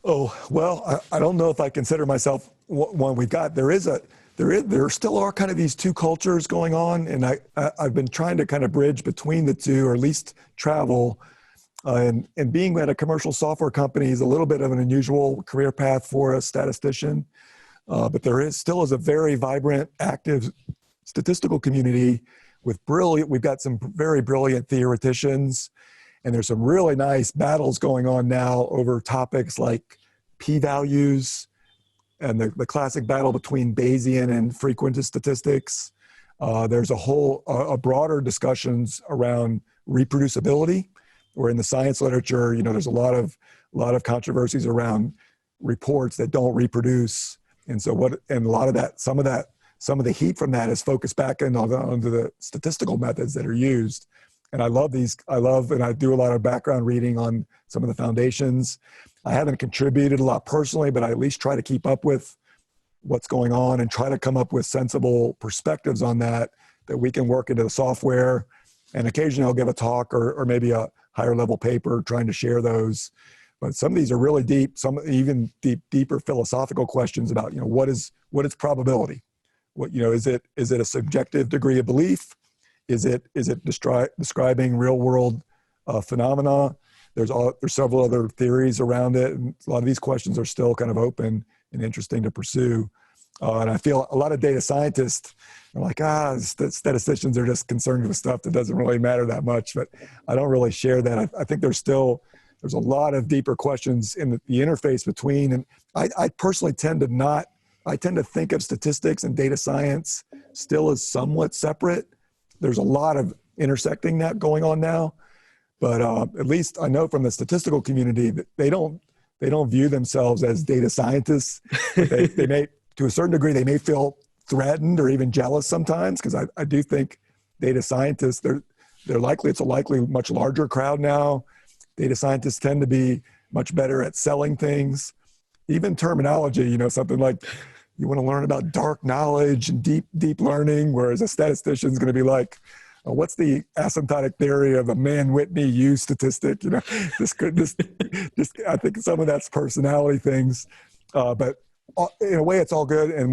Oh, well, I don't know if I consider myself one. There still are kind of these two cultures going on, and I've been trying to kind of bridge between the two, or at least travel. And being at a commercial software company is a little bit of an unusual career path for a statistician, but still is a very vibrant, active statistical community with we've got some very brilliant theoreticians, and there's some really nice battles going on now over topics like p-values and the classic battle between Bayesian and frequentist statistics. There's a broader discussions around reproducibility, where in the science literature, there's a lot of controversies around reports that don't reproduce. And so a lot of that, some of the heat from that is focused back onto the statistical methods that are used. And I love, and I do a lot of background reading on some of the foundations. I haven't contributed a lot personally, but I at least try to keep up with what's going on and try to come up with sensible perspectives on that we can work into the software. And occasionally I'll give a talk or maybe a higher level paper trying to share those. But some of these are really deep, some even deeper philosophical questions about, what is probability? Is it a subjective degree of belief? Is it describing real world phenomena? There's several other theories around it, and a lot of these questions are still kind of open and interesting to pursue. And I feel a lot of data scientists are like, statisticians are just concerned with stuff that doesn't really matter that much. But I don't really share that. I think there's a lot of deeper questions in the interface between. And I personally tend to think of statistics and data science still as somewhat separate. There's a lot of intersecting that going on now. But at least I know from the statistical community that they don't view themselves as data scientists. They may, to a certain degree, they may feel threatened or even jealous sometimes, because I do think data scientists, it's a likely much larger crowd now. Data scientists tend to be much better at selling things, even terminology. Something like you want to learn about dark knowledge and deep learning, whereas a statistician is going to be like, what's the asymptotic theory of a Mann-Whitney U statistic? I think some of that's personality things, but in a way, it's all good. And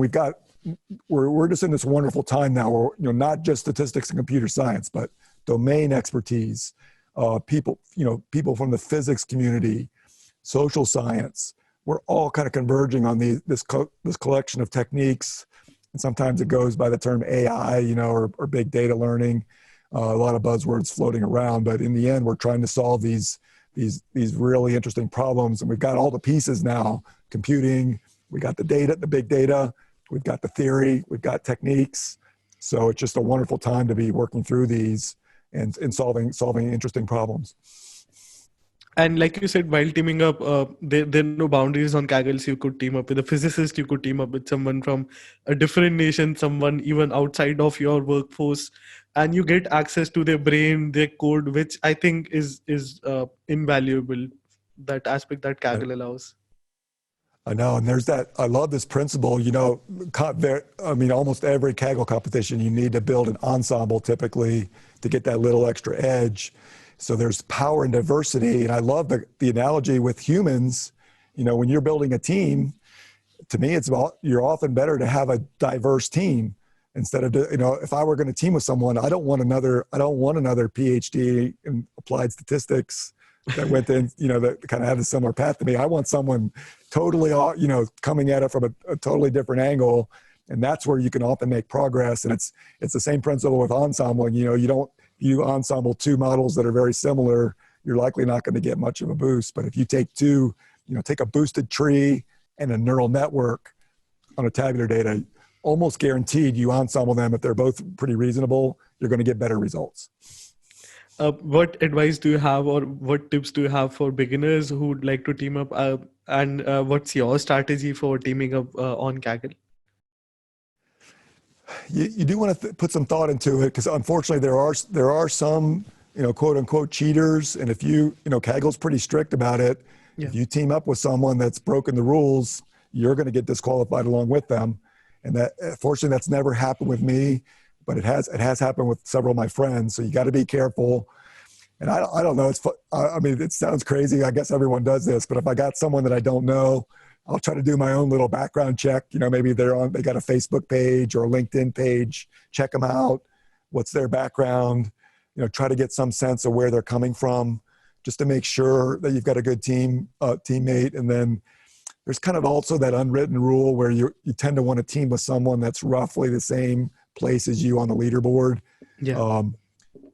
we're just in this wonderful time now where not just statistics and computer science, but domain expertise, people from the physics community, social science. We're all kind of converging on this collection of techniques, and sometimes it goes by the term AI, or big data learning. A lot of buzzwords floating around, but in the end, we're trying to solve these really interesting problems, and we've got all the pieces now. Computing, we got the data, the big data, we've got the theory, we've got techniques. So it's just a wonderful time to be working through these and solving interesting problems. And like you said, while teaming up, there are no boundaries on Kaggle. So you could team up with a physicist, you could team up with someone from a different nation, someone even outside of your workforce, and you get access to their brain, their code, which I think is invaluable, that aspect that Kaggle allows. I know, and there's that. I love this principle. Almost every Kaggle competition, you need to build an ensemble typically to get that little extra edge. So there's power and diversity, and I love the analogy with humans. When you're building a team, to me, you're often better to have a diverse team instead of if I were going to team with someone, I don't want another PhD in applied statistics that went in, that kind of had a similar path to me. I want someone totally, coming at it from a totally different angle, and that's where you can often make progress. And it's the same principle with ensembling. You ensemble two models that are very similar, you're likely not going to get much of a boost. But if you take take a boosted tree and a neural network on a tabular data, almost guaranteed you ensemble them, if they're both pretty reasonable, you're going to get better results. What advice do you have, or what tips do you have for beginners who would like to team up? And what's your strategy for teaming up on Kaggle? You do want to put some thought into it, because unfortunately there are some, quote unquote cheaters. And if Kaggle's pretty strict about it. Yeah. If you team up with someone that's broken the rules, you're going to get disqualified along with them. And that, fortunately, that's never happened with me, but it has happened with several of my friends. So you got to be careful. And I don't know. I mean, it sounds crazy. I guess everyone does this, but if I got someone that I don't know, I'll try to do my own little background check. Maybe they got a Facebook page or a LinkedIn page, check them out. What's their background? Try to get some sense of where they're coming from, just to make sure that you've got a good teammate. And then there's kind of also that unwritten rule where you tend to want to team with someone that's roughly the same place as you on the leaderboard. Yeah.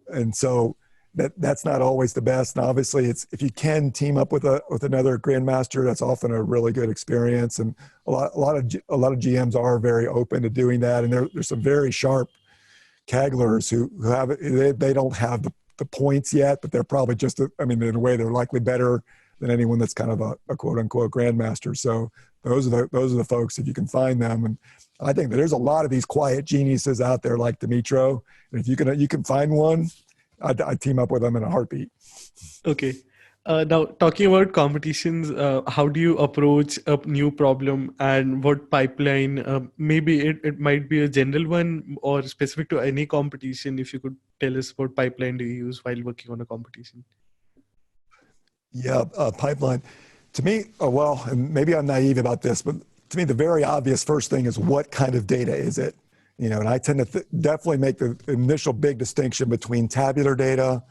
And so that's not always the best. And obviously, if you can team up with another Grandmaster, that's often a really good experience. And a lot of GMs are very open to doing that. And there's some very sharp Kagglers who they don't have the points yet, but they're probably in a way they're likely better than anyone that's kind of a quote unquote Grandmaster. So those are the folks, if you can find them. And I think that there's a lot of these quiet geniuses out there like Dimitro. And if you can find one, I'd team up with them in a heartbeat. Okay. Now, talking about competitions, how do you approach a new problem, and what pipeline? Maybe it might be a general one or specific to any competition. If you could tell us what pipeline do you use while working on a competition? Yeah, pipeline. To me, and maybe I'm naive about this, but to me, the very obvious first thing is, what kind of data is it? And I tend to definitely make the initial big distinction between tabular data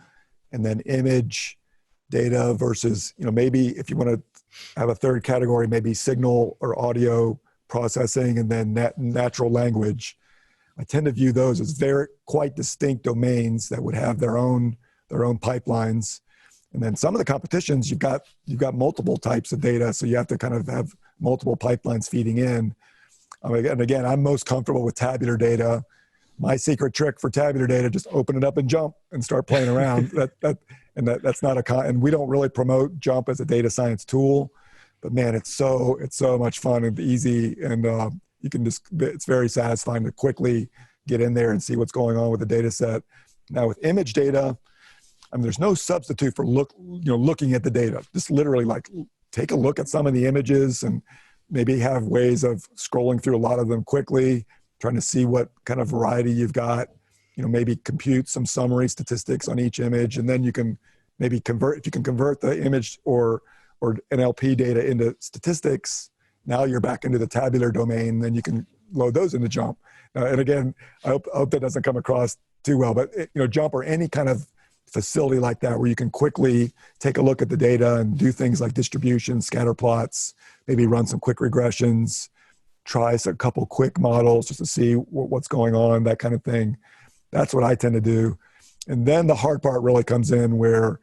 and then image data versus, maybe if you want to have a third category, maybe signal or audio processing, and then natural language. I tend to view those as quite distinct domains that would have their own pipelines. And then some of the competitions, you've got multiple types of data, so you have to kind of have multiple pipelines feeding in. And again, I'm most comfortable with tabular data. My secret trick for tabular data: just open it up and jump and start playing around. That's not and we don't really promote jump as a data science tool, but man, it's so much fun and easy, and it's very satisfying to quickly get in there and see what's going on with the data set. Now with image data, there's no substitute for looking at the data. Just literally take a look at some of the images and maybe have ways of scrolling through a lot of them quickly, trying to see what kind of variety you've got, maybe compute some summary statistics on each image. And then you can maybe if you can convert the image or NLP data into statistics, now you're back into the tabular domain, then you can load those into Jump. And again, I hope that doesn't come across too well, but Jump or any kind of facility like that where you can quickly take a look at the data and do things like distribution, scatter plots, maybe run some quick regressions, try a couple quick models just to see what's going on, that kind of thing. That's what I tend to do. And then the hard part really comes in, where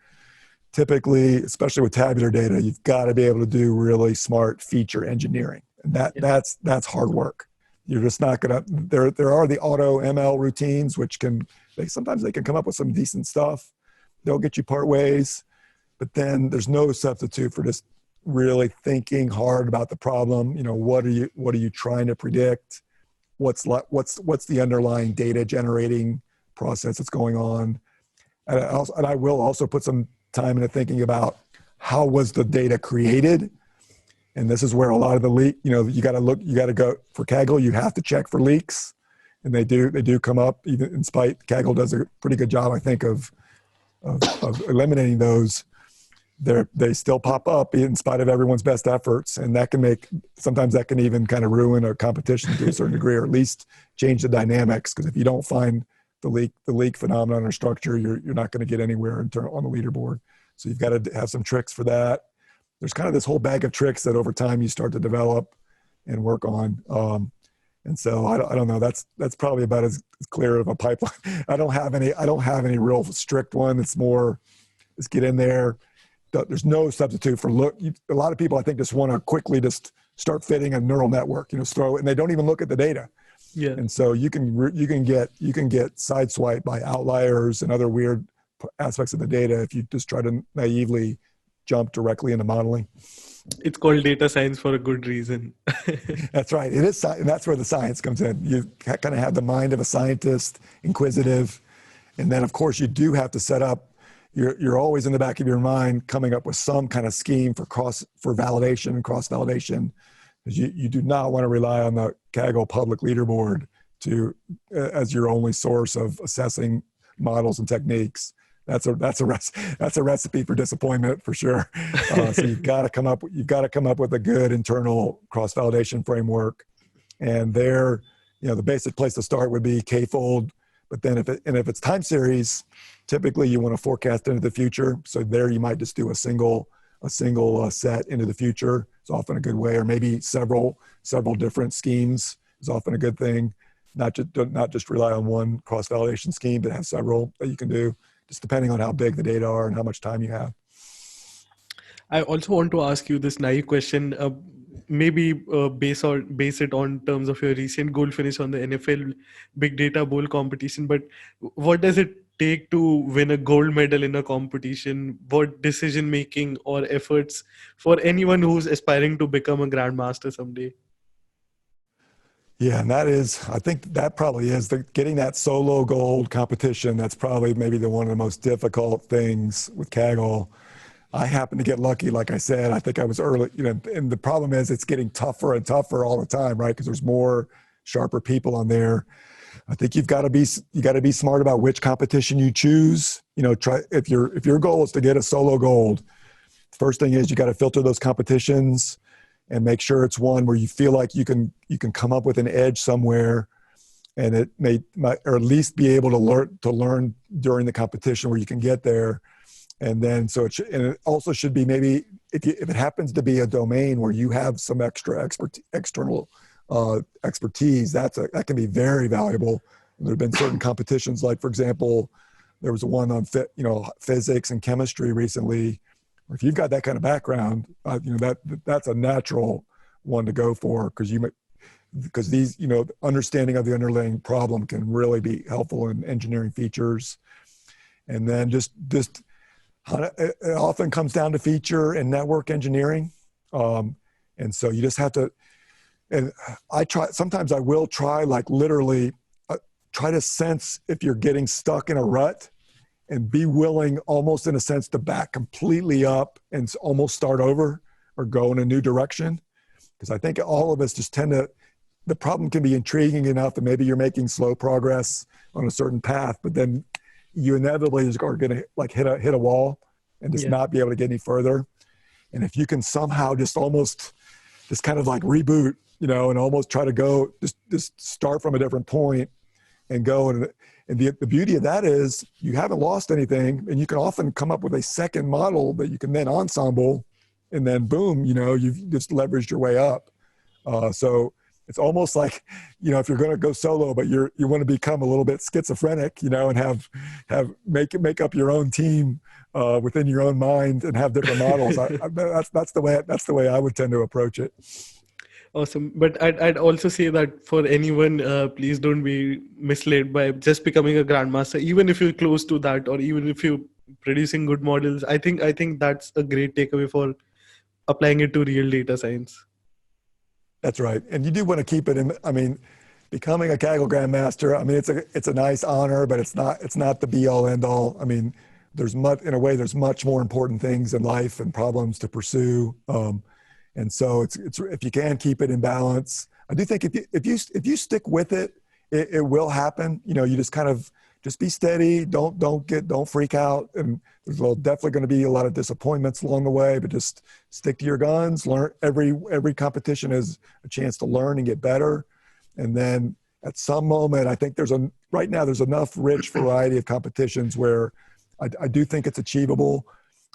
typically, especially with tabular data, you've got to be able to do really smart feature engineering. And that's hard work. You're just not gonna, there are the auto ML routines, which sometimes they can come up with some decent stuff. They'll get you part ways, but then there's no substitute for just really thinking hard about the problem. What are you trying to predict? What's the underlying data generating process that's going on? And I will also put some time into thinking about how was the data created. And this is where a lot of the leak, you got to go for Kaggle, you have to check for leaks. And they do come up, even in spite. Kaggle does a pretty good job, I think, of eliminating those. They still pop up in spite of everyone's best efforts, and sometimes that can even kind of ruin a competition to a certain degree, or at least change the dynamics. Because if you don't find the leak phenomenon or structure, you're not going to get anywhere on the leaderboard. So you've got to have some tricks for that. There's kind of this whole bag of tricks that over time you start to develop and work on. And so I don't know. That's probably about as clear of a pipeline. I don't have any real strict one. It's more, just get in there. There's no substitute for a lot of people, I think, just want to quickly just start fitting a neural network, and they don't even look at the data. Yeah. And so you can get sideswiped by outliers and other weird aspects of the data if you just try to naively jump directly into modeling. It's called data science for a good reason. That's right. It is, and that's where the science comes in. You kind of have the mind of a scientist, inquisitive, and then of course you do have to set up. You're always in the back of your mind coming up with some kind of scheme for validation and cross validation, because you do not want to rely on the Kaggle public leaderboard as your only source of assessing models and techniques. That's a recipe for disappointment for sure. So you've got to come up with a good internal cross validation framework, and there, the basic place to start would be k-fold. But then if it's time series, typically you want to forecast into the future. So there you might just do a single set into the future. It's often a good way, or maybe several different schemes is often a good thing. Not just rely on one cross validation scheme, but have several that you can do, just depending on how big the data are and how much time you have. I also want to ask you this naive question, maybe base it on terms of your recent gold finish on the NFL Big Data Bowl competition. But what does it take to win a gold medal in a competition? What decision making or efforts for anyone who's aspiring to become a grandmaster someday? Yeah, and I think that probably is getting that solo gold competition. That's probably maybe one of the most difficult things with Kaggle. I happen to get lucky, like I said. I think I was early, and the problem is it's getting tougher and tougher all the time, right? Because there's more sharper people on there. I think you got to be smart about which competition you choose. Try if your goal is to get a solo gold. First thing is you got to filter those competitions and make sure it's one where you feel like you can come up with an edge somewhere, and it might or at least be able to learn during the competition where you can get there. And then it also should be, maybe if it happens to be a domain where you have some extra external expertise, that can be very valuable. There have been certain competitions, like for example, there was one on physics and chemistry recently. If you've got that kind of background, that's a natural one to go for, because these understanding of the underlying problem can really be helpful in engineering features. And then just it often comes down to feature and network engineering, and so you just have to. And sometimes I will try, like literally, try to sense if you're getting stuck in a rut, and be willing, almost in a sense, to back completely up and almost start over or go in a new direction. Because I think all of us just the problem can be intriguing enough that maybe you're making slow progress on a certain path, but then you inevitably are going to hit a wall and just not be able to get any further. And if you can somehow just kind of like reboot, and almost try to go, just start from a different point and go. And the beauty of that is you haven't lost anything, and you can often come up with a second model that you can then ensemble, and then boom, you've just leveraged your way up. So it's almost like, if you're going to go solo, but you want to become a little bit schizophrenic, and make up your own team within your own mind and have different models. That's the way I would tend to approach it. Awesome. But I'd also say that for anyone, please don't be misled by just becoming a grandmaster. Even if you're close to that, or even if you're producing good models, I think that's a great takeaway for applying it to real data science. That's right. And you do want to keep it in, becoming a Kaggle Grandmaster, it's a nice honor, but it's not the be all end all. There's much more important things in life and problems to pursue. And so it's if you can keep it in balance, I do think if you stick with it, it will happen. You just kind of just be steady. Don't freak out. And there's definitely going to be a lot of disappointments along the way, but just stick to your guns. Learn every competition is a chance to learn and get better. And then at some moment, I think right now there's enough rich variety of competitions where I do think it's achievable.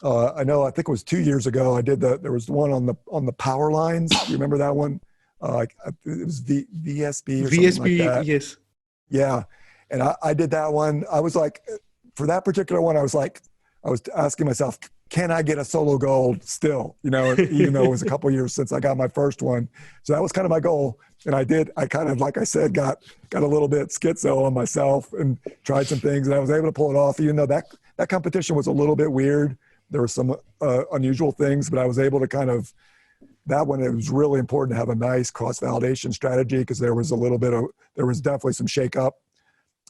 I think it was 2 years ago, there was one on the power lines. Do you remember that one? It was VSB or something like that. Yes. Yeah. And I did that one. I was like, for that particular one, I was asking myself, can I get a solo gold still? Even though it was a couple years since I got my first one. So that was kind of my goal. And I kind of, like I said, got a little bit schizo on myself and tried some things, and I was able to pull it off, even though that competition was a little bit weird. There were some unusual things, but I was able to that one, it was really important to have a nice cross-validation strategy, because there was definitely some shake-up.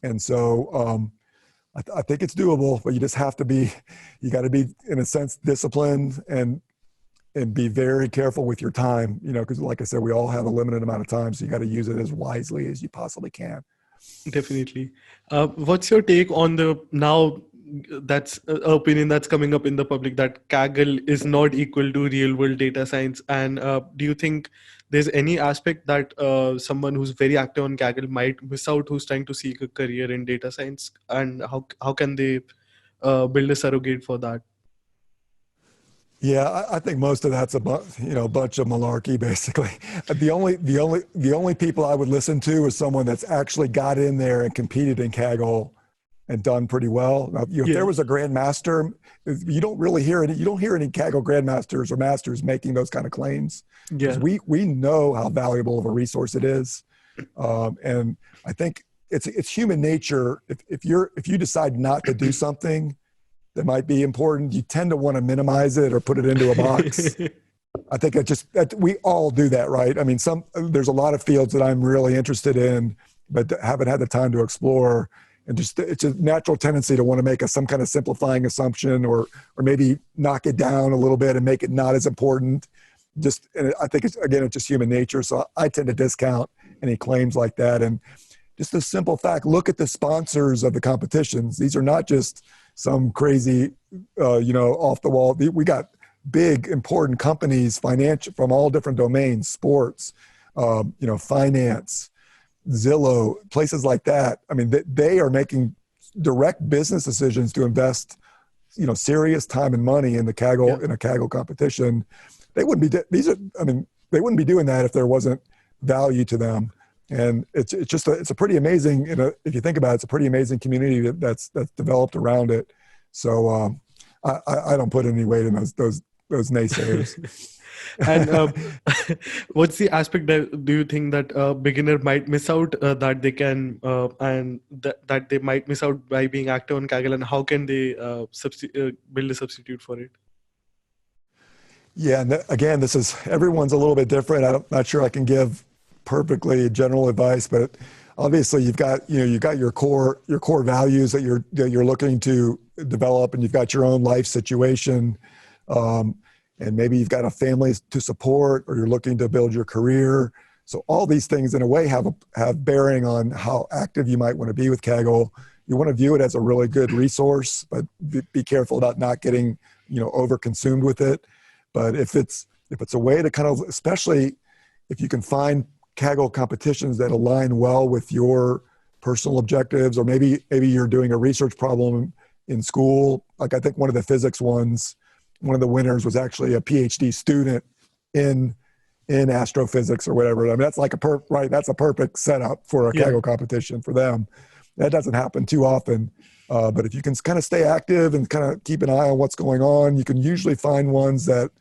And so I think it's doable, but you just have to you got to be, in a sense, disciplined and be very careful with your time, because like I said, we all have a limited amount of time, so you got to use it as wisely as you possibly can. Definitely. What's your take on that's an opinion that's coming up in the public, that Kaggle is not equal to real world data science? And do you think there's any aspect that someone who's very active on Kaggle might miss out, who's trying to seek a career in data science? And how can they build a surrogate for that? Yeah, I think most of that's a bunch of malarkey, basically. The only people I would listen to is someone that's actually got in there and competed in Kaggle and done pretty well. Now, if there was a Grandmaster, you don't hear any Kaggle Grandmasters or Masters making those kind of claims. Because we know how valuable of a resource it is, and I think it's human nature. If you decide not to do something that might be important, you tend to want to minimize it or put it into a box. I think we all do that, right? I mean, there's a lot of fields that I'm really interested in, but haven't had the time to explore. And it's a natural tendency to want to make some kind of simplifying assumption, or maybe knock it down a little bit and make it not as important. And I think it's just human nature. So I tend to discount any claims like that. And just the simple fact, look at the sponsors of the competitions. These are not just some crazy, off the wall. We got big, important companies, financial, from all different domains, sports, finance, Zillow, places like that. I mean, they are making direct business decisions to invest, serious time and money in the Kaggle, in a Kaggle competition. They wouldn't be, they wouldn't be doing that if there wasn't value to them. And it's a pretty amazing, if you think about it, it's a pretty amazing community that's developed around it. So I don't put any weight in those naysayers. And what's the aspect that do you think that a beginner might miss out that they can that they might miss out by being active on Kaggle, and how can they build a substitute for it? Yeah, and again, everyone's a little bit different. I'm not sure I can give perfectly general advice, but obviously you've got your core values that you're looking to develop, and you've got your own life situation, and maybe you've got a family to support, or you're looking to build your career. So all these things in a way have bearing on how active you might want to be with Kaggle. You want to view it as a really good resource, but be careful about not getting over-consumed with it. But if it's a way to kind of, especially if you can find Kaggle competitions that align well with your personal objectives, or maybe you're doing a research problem in school. Like I think one of the physics ones, one of the winners was actually a PhD student in astrophysics or whatever. I mean, that's like that's a perfect setup for a Kaggle competition for them. That doesn't happen too often. But if you can kind of stay active and kind of keep an eye on what's going on, you can usually find ones that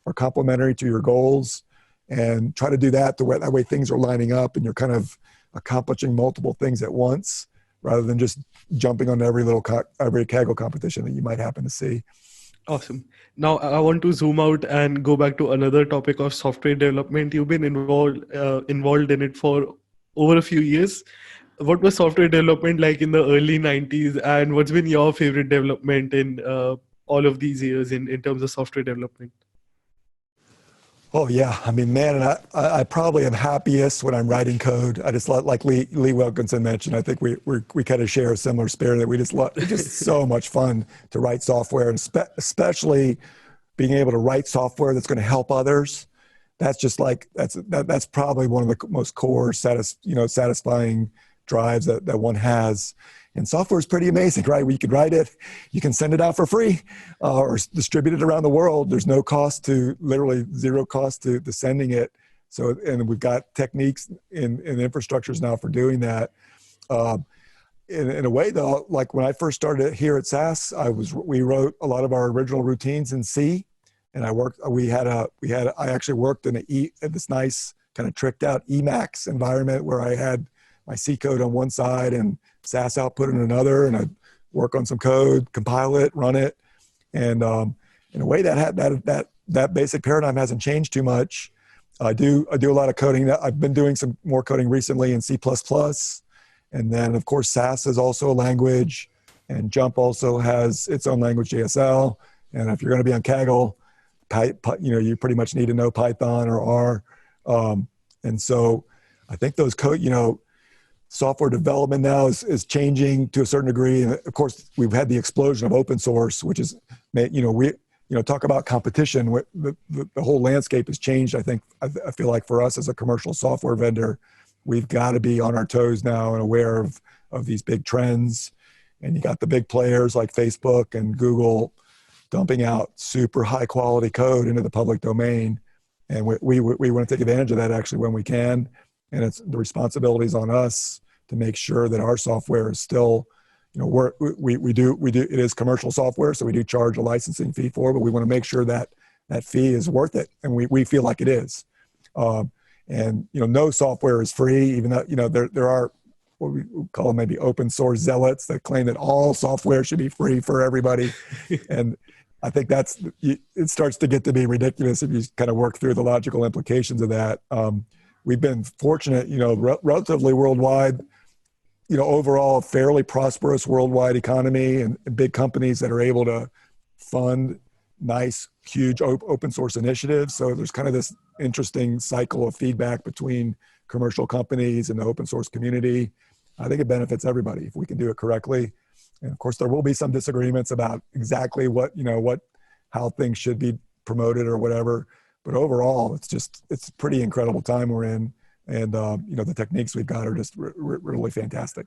are complementary to your goals, and try to do that. That way things are lining up and you're kind of accomplishing multiple things at once, rather than just jumping on every Kaggle competition that you might happen to see. Awesome. Now I want to zoom out and go back to another topic of software development. You've been involved in it for over a few years. What was software development like in the early 90s, and what's been your favorite development in all of these years in terms of software development? Oh yeah, I mean, man, and I probably am happiest when I'm writing code. I just like Lee Wilkinson mentioned. I think we kind of share a similar spirit that we just love. It's just so much fun to write software, and especially being able to write software that's going to help others. That's just that's probably one of the most core satisfying drives that one has. And software is pretty amazing, right? You can write it, you can send it out for free, or distribute it around the world. There's literally zero cost to sending it. So, and we've got techniques and infrastructures now for doing that. in a way though, like when I first started here at SAS, we wrote a lot of our original routines in C, and I actually worked in this nice kind of tricked out Emacs environment where I had my C code on one side and SAS output in another, and I'd work on some code, compile it, run it, and in a way that basic paradigm hasn't changed too much. I do a lot of coding. I've been doing some more coding recently in C++, and then of course SAS is also a language, and Jump also has its own language, JSL. And if you're going to be on Kaggle, you pretty much need to know Python or R. And so I think those code, software development now is changing to a certain degree. And of course, we've had the explosion of open source, which is, talk about competition. The whole landscape has changed. I feel like for us as a commercial software vendor, we've got to be on our toes now and aware of these big trends. And you got the big players like Facebook and Google dumping out super high quality code into the public domain. And we want to take advantage of that actually when we can. And it's the responsibilities on us to make sure that our software is still, it is commercial software, so we do charge a licensing fee for it, but we want to make sure that that fee is worth it, and we feel like it is. And no software is free, even though there are what we call maybe open source zealots that claim that all software should be free for everybody, and I think it starts to get to be ridiculous if you kind of work through the logical implications of that. We've been fortunate, relatively worldwide, overall fairly prosperous worldwide economy and big companies that are able to fund nice, huge open source initiatives. So there's kind of this interesting cycle of feedback between commercial companies and the open source community. I think it benefits everybody if we can do it correctly. And of course, there will be some disagreements about exactly how things should be promoted or whatever. But overall, it's a pretty incredible time we're in. And, the techniques we've got are just really fantastic.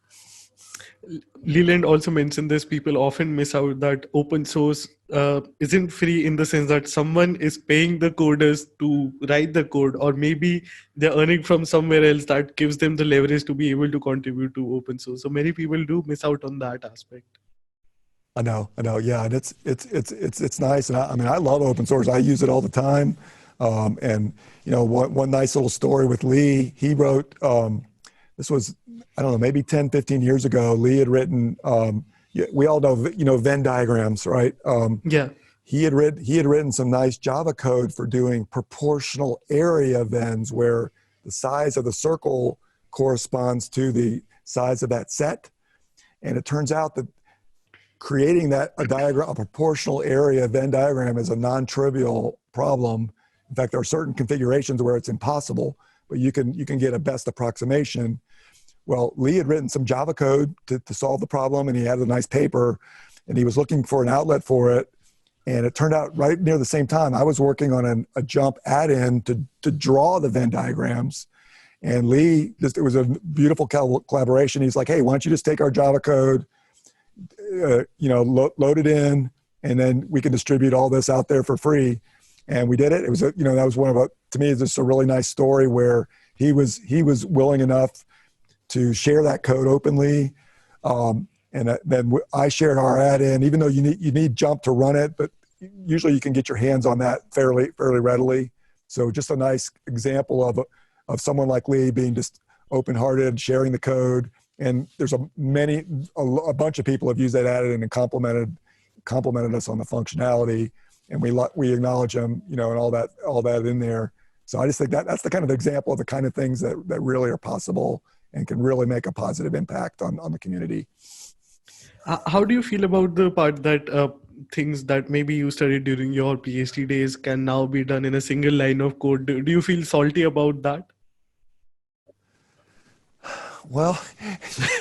Leland also mentioned this. People often miss out that open source isn't free in the sense that someone is paying the coders to write the code, or maybe they're earning from somewhere else that gives them the leverage to be able to contribute to open source. So many people do miss out on that aspect. I know. Yeah. And it's nice. And I love open source. I use it all the time. And one nice little story with Lee, he wrote, this was, I don't know, maybe 10, 15 years ago, Lee had written, we all know, Venn diagrams, right? Yeah. He had written some nice Java code for doing proportional area Venns where the size of the circle corresponds to the size of that set. And it turns out that creating a proportional area Venn diagram is a non-trivial problem. In fact, there are certain configurations where it's impossible, but you can get a best approximation. Well, Lee had written some Java code to solve the problem, and he had a nice paper, and he was looking for an outlet for it. And it turned out right near the same time, I was working on a Jump add-in to draw the Venn diagrams. And Lee, it was a beautiful collaboration. He's like, hey, why don't you just take our Java code, load it in, and then we can distribute all this out there for free. And we did it. It was, that was to me, it's just a really nice story where he was willing enough to share that code openly. And then I shared our add-in, even though you need Jump to run it, but usually you can get your hands on that fairly readily. So just a nice example of someone like Lee being just open-hearted, sharing the code. And there's a bunch of people have used that add-in and complimented us on the functionality. And we acknowledge them, and all that in there. So I just think that's the kind of example of the kind of things that really are possible and can really make a positive impact on the community. How do you feel about the part that things that maybe you studied during your PhD days can now be done in a single line of code? Do you feel salty about that? Well,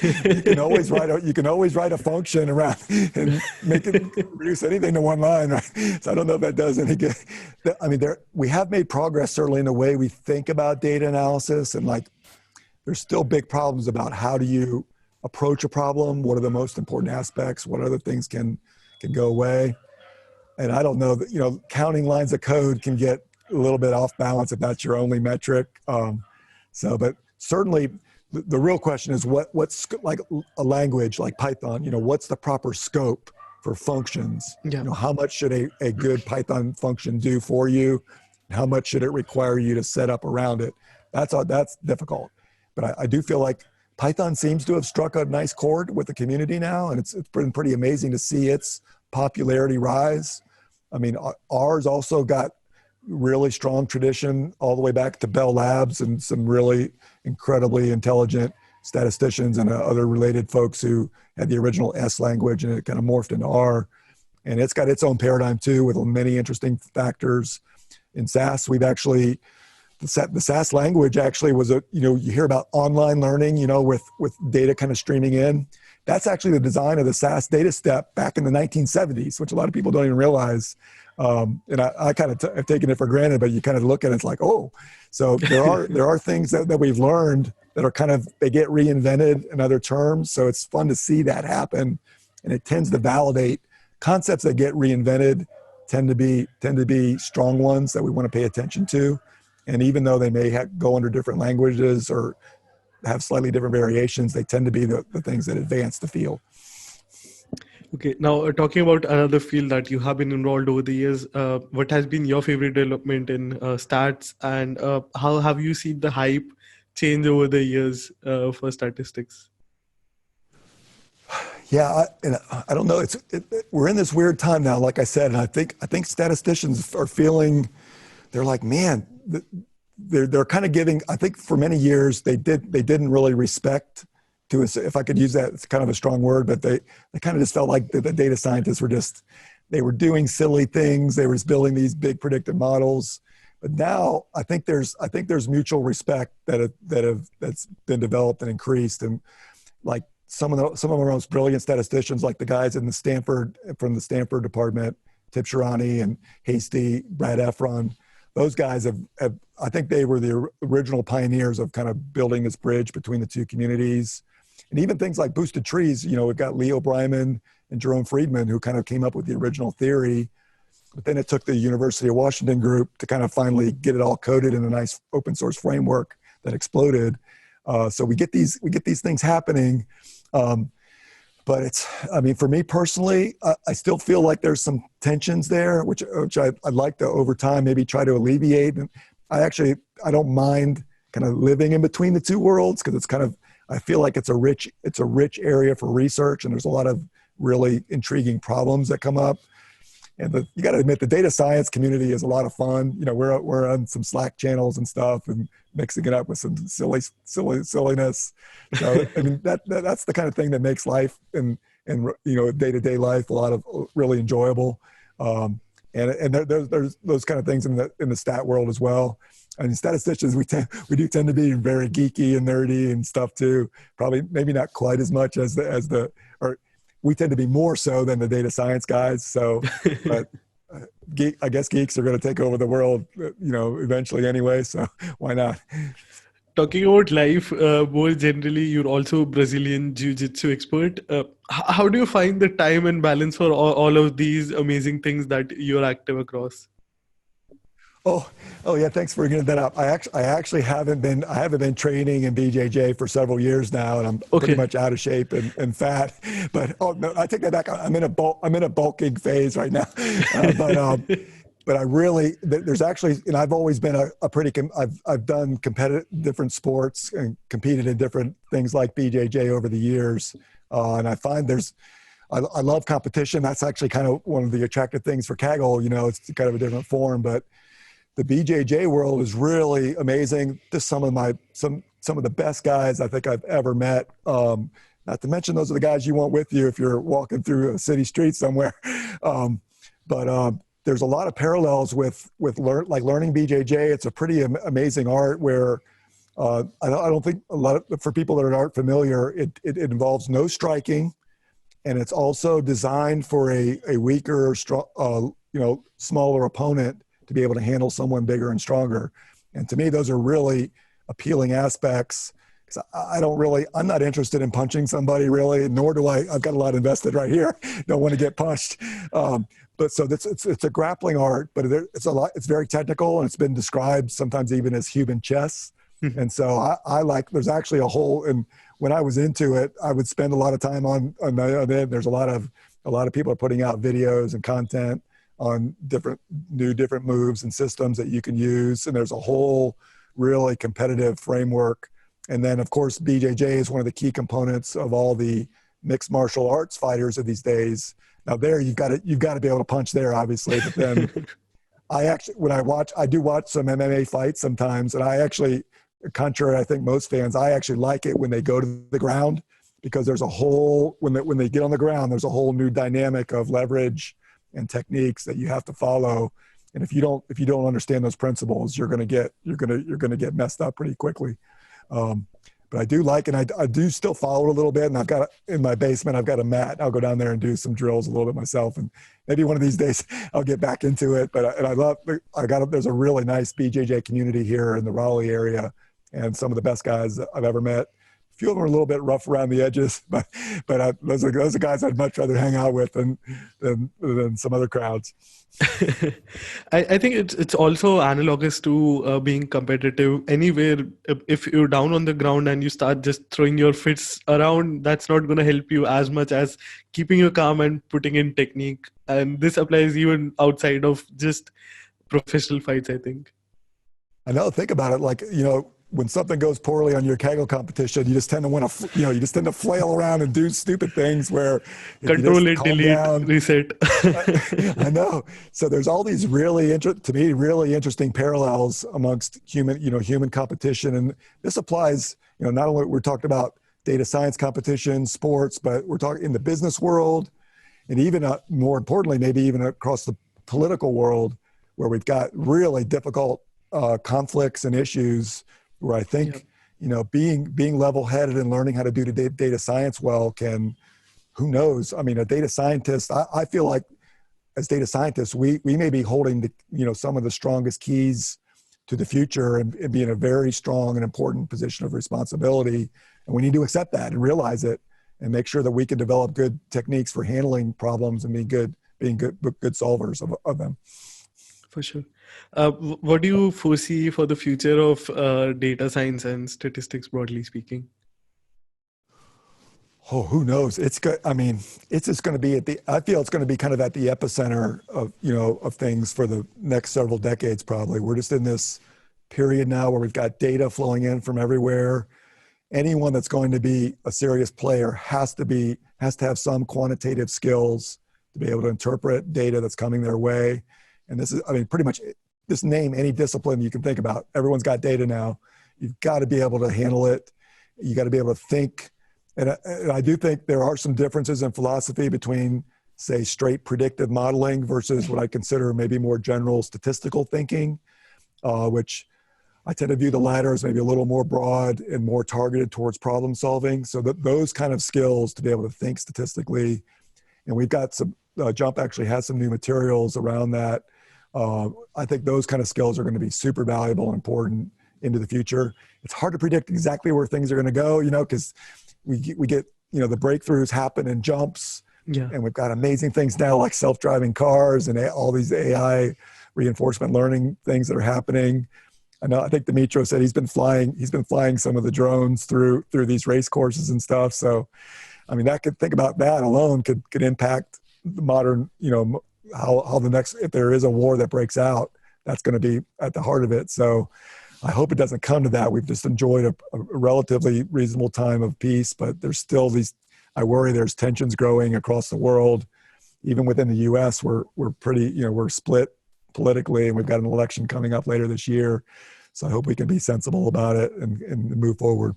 you can always write a function around and make it reduce anything to one line, right? So I don't know if that does any good. I mean, we have made progress certainly in the way we think about data analysis, and there's still big problems about how do you approach a problem, what are the most important aspects, what other things can go away. And I don't know that, counting lines of code can get a little bit off balance if that's your only metric. But certainly the real question is what's like a language like Python, what's the proper scope for functions? Yeah. How much should a good Python function do for you? How much should it require you to set up around it? That's difficult. But I do feel like Python seems to have struck a nice chord with the community now, and it's been pretty amazing to see its popularity rise. I mean, R's also got really strong tradition all the way back to Bell Labs and some really incredibly intelligent statisticians and other related folks who had the original S language, and it kind of morphed into R. And it's got its own paradigm too, with many interesting factors. In SAS, we've actually, the SAS language actually was you hear about online learning, with data kind of streaming in. That's actually the design of the SAS data step back in the 1970s, which a lot of people don't even realize. And I kind of have taken it for granted, but you kind of look at it, it's like, oh, so there are things that we've learned that are they get reinvented in other terms. So it's fun to see that happen. And it tends to validate concepts that get reinvented tend to be strong ones that we want to pay attention to. And even though they may go under different languages or have slightly different variations, they tend to be the things that advance the field. Okay, now talking about another field that you have been involved over the years, what has been your favorite development in stats, and how have you seen the hype change over the years for statistics? Yeah, I don't know. We're in this weird time now, like I said, and I think statisticians are feeling, they're like, man, they're kind of giving. I think for many years they didn't really respect, if I could use that, it's kind of a strong word, but they kind of just felt like the data scientists they were doing silly things. They were building these big predictive models. But now I think there's mutual respect that's been developed and increased. And like some of our most brilliant statisticians, like the guys from the Stanford department, Tip Shirani and Hasty, Brad Efron, those guys I think they were the original pioneers of kind of building this bridge between the two communities. And even things like boosted trees, we've got Leo Bryman and Jerome Friedman who kind of came up with the original theory. But then it took the University of Washington group to kind of finally get it all coded in a nice open source framework that exploded. So we get these things happening. But for me personally, I still feel like there's some tensions there, which I'd like to over time maybe try to alleviate. And I don't mind kind of living in between the two worlds, because I feel like it's a rich area for research, and there's a lot of really intriguing problems that come up. And you got to admit, the data science community is a lot of fun. We're on some Slack channels and stuff, and mixing it up with some silliness. So I mean, that's the kind of thing that makes life and day-to-day life a lot of really enjoyable. And there's those kind of things in the stat world as well. I mean, statisticians, we do tend to be very geeky and nerdy and stuff too. Probably maybe not quite as much or we tend to be more so than the data science guys. So, but I guess geeks are going to take over the world, eventually anyway. So why not? Talking about life more generally, you're also a Brazilian jiu-jitsu expert. How do you find the time and balance for all of these amazing things that you're active across? Oh yeah. Thanks for bringing that up. I actually haven't been training in BJJ for several years now, and I'm pretty much out of shape and fat. But no, I take that back. I'm in a bulking phase right now. But I really, there's actually, and I've always been I've done different sports and competed in different things like BJJ over the years. And I find I love competition. That's actually kind of one of the attractive things for Kaggle. It's kind of a different form, but the BJJ world is really amazing. Just some of the best guys I think I've ever met. Not to mention those are the guys you want with you if you're walking through a city street somewhere. But there's a lot of parallels with learning BJJ. It's a pretty amazing art where I don't think for people that aren't familiar, it involves no striking, and it's also designed for a weaker, smaller opponent to be able to handle someone bigger and stronger. And to me, those are really appealing aspects. I'm not interested in punching somebody really, nor do I've got a lot invested right here. Don't want to get punched. But so it's a grappling art, but it's very technical, and it's been described sometimes even as human chess. Mhm. And so I like, there's actually a whole, and when I was into it, I would spend a lot of time on it. There's a lot of people are putting out videos and content on different moves and systems that you can use. And there's a whole really competitive framework. And then of course, BJJ is one of the key components of all the mixed martial arts fighters of these days. Now there, you've got to be able to punch there, obviously, but then I do watch some MMA fights sometimes, and I actually, contrary, I think most fans, I actually like it when they go to the ground, because there's a whole, when they get on the ground, there's a whole new dynamic of leverage and techniques that you have to follow. And if you don't understand those principles, you're going to get messed up pretty quickly. But I do like, and I do still follow it a little bit. And I've got, in my basement, I've got a mat. I'll go down there and do some drills a little bit myself. And maybe one of these days I'll get back into it. But there's a really nice BJJ community here in the Raleigh area, and some of the best guys I've ever met. A few of them are a little bit rough around the edges, but those are guys I'd much rather hang out with than some other crowds. I think it's also analogous to being competitive. Anywhere, if you're down on the ground and you start just throwing your fists around, that's not going to help you as much as keeping you calm and putting in technique. And this applies even outside of just professional fights, I think. I know. Think about it. Like, when something goes poorly on your Kaggle competition, you just tend to flail around and do stupid things where Control it, delete, reset. I know. So there's all these really interesting parallels amongst human competition. And this applies, not only we're talking about data science competition, sports, but we're talking in the business world, and even more importantly, maybe even across the political world, where we've got really difficult conflicts and issues, where I think, being level-headed and learning how to do the data science well can, who knows? I mean, a data scientist, I feel like as data scientists, we may be holding some of the strongest keys to the future, and be in a very strong and important position of responsibility. And we need to accept that and realize it, and make sure that we can develop good techniques for handling problems and being good solvers of them. For sure. What do you foresee for the future of data science and statistics, broadly speaking? Oh, who knows? It's good. I mean, it's just going to be I feel it's going to be kind of at the epicenter of things for the next several decades, probably. We're just in this period now where we've got data flowing in from everywhere. Anyone that's going to be a serious player has to have some quantitative skills to be able to interpret data that's coming their way. And this is, pretty much, just name any discipline you can think about. Everyone's got data now. You've got to be able to handle it. You got to be able to think. And I do think there are some differences in philosophy between, say, straight predictive modeling versus what I consider maybe more general statistical thinking, which I tend to view the latter as maybe a little more broad and more targeted towards problem solving. So that those kind of skills to be able to think statistically, and we've got some, Jump actually has some new materials around that. I think those kind of skills are going to be super valuable and important into the future. It's hard to predict exactly where things are going to go, because we get, the breakthroughs happen in jumps. Yeah. And we've got amazing things now like self-driving cars and all these AI reinforcement learning things that are happening. I think Dimitro said he's been flying some of the drones through these race courses and stuff. So, think about that alone could impact the modern, how the next, if there is a war that breaks out, that's going to be at the heart of it. So I hope it doesn't come to that. We've just enjoyed a relatively reasonable time of peace, but there's still I worry there's tensions growing across the world. Even within the US, we're pretty, we're split politically, and we've got an election coming up later this year. So I hope we can be sensible about it and move forward.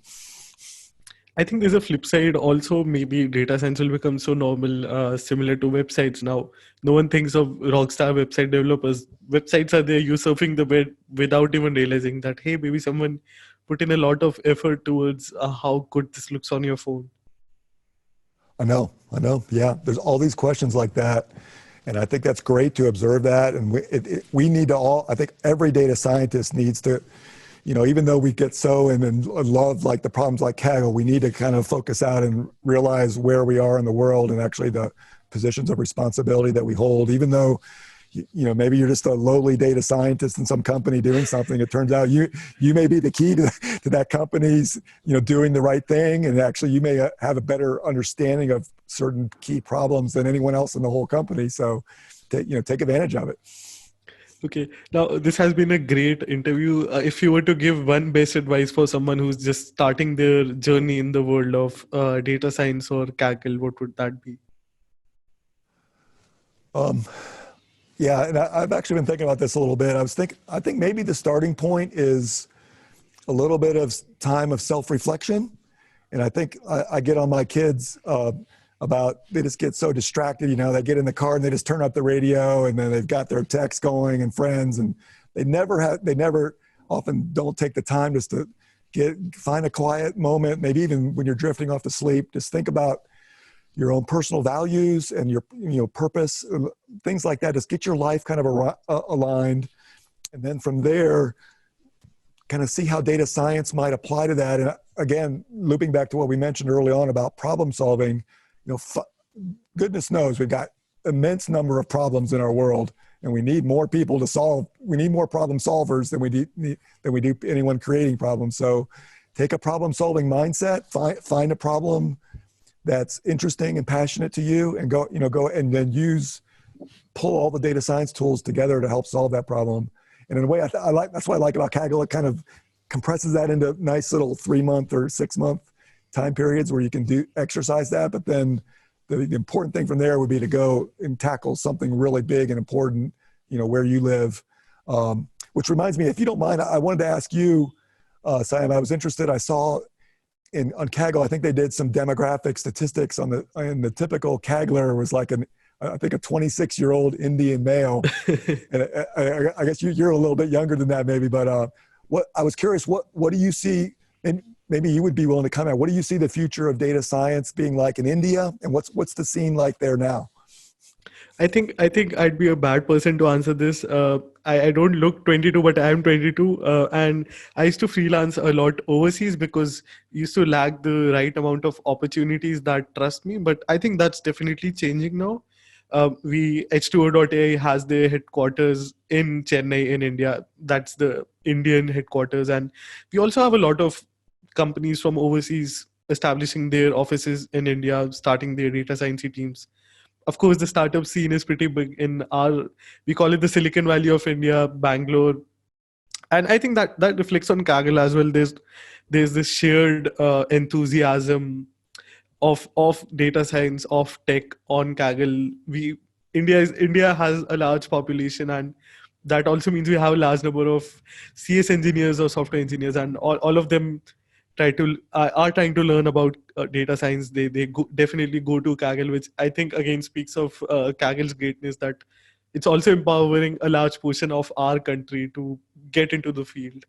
I think there's a flip side also. Maybe data science will become so normal, similar to websites now. No one thinks of rockstar website developers. Websites are there, you surfing the web without even realizing that, hey, maybe someone put in a lot of effort towards how good this looks on your phone. I know. Yeah, there's all these questions like that. And I think that's great to observe that. And we need to I think every data scientist needs to, even though we get so and love like the problems like Kaggle, we need to kind of focus out and realize where we are in the world and actually the positions of responsibility that we hold. Even though, maybe you're just a lowly data scientist in some company doing something. It turns out you may be the key to that company's, doing the right thing. And actually you may have a better understanding of certain key problems than anyone else in the whole company. So take advantage of it. Okay. Now, this has been a great interview. If you were to give one best advice for someone who's just starting their journey in the world of data science or Kaggle, what would that be? Yeah, and I've actually been thinking about this a little bit. I think maybe the starting point is a little bit of time of self-reflection. And I think I get on my kids about, they just get so distracted, they get in the car and they just turn up the radio and then they've got their text going and friends, and they never often don't take the time just to find a quiet moment, maybe even when you're drifting off to sleep, just think about your own personal values and your purpose, things like that. Just get your life kind of aligned. And then from there, kind of see how data science might apply to that. And again, looping back to what we mentioned early on about problem solving, goodness knows we've got immense number of problems in our world, and we need more people to solve. We need more problem solvers than we do anyone creating problems. So take a problem solving mindset, find a problem that's interesting and passionate to you, and go and then pull all the data science tools together to help solve that problem. And in a way, that's what I like about Kaggle. It kind of compresses that into nice little 3-month or 6-month time periods where you can exercise that. But then the important thing from there would be to go and tackle something really big and important, where you live. Which reminds me, if you don't mind, I wanted to ask you, Sanyam, I was interested. I saw on Kaggle, I think they did some demographic statistics in the typical Kaggler was like I think a 26-year-old Indian male. And I guess you're a little bit younger than that maybe, but I was curious, what do you see, and maybe you would be willing to comment, what do you see the future of data science being like in India, and what's the scene like there now? I think I'd be a bad person to answer this. I don't look 22, but I am 22. And I used to freelance a lot overseas because I used to lack the right amount of opportunities that trust me. But I think that's definitely changing now. H2O.ai has their headquarters in Chennai in India. That's the Indian headquarters. And we also have a lot of companies from overseas establishing their offices in India, starting their data science teams. Of course, the startup scene is pretty big we call it the Silicon Valley of India, Bangalore. And I think that reflects on Kaggle as well. There's this shared enthusiasm of data science, of tech on Kaggle. India has a large population, and that also means we have a large number of CS engineers or software engineers, and all of them are trying to learn about data science. They definitely go to Kaggle, which I think again speaks of Kaggle's greatness, that it's also empowering a large portion of our country to get into the field.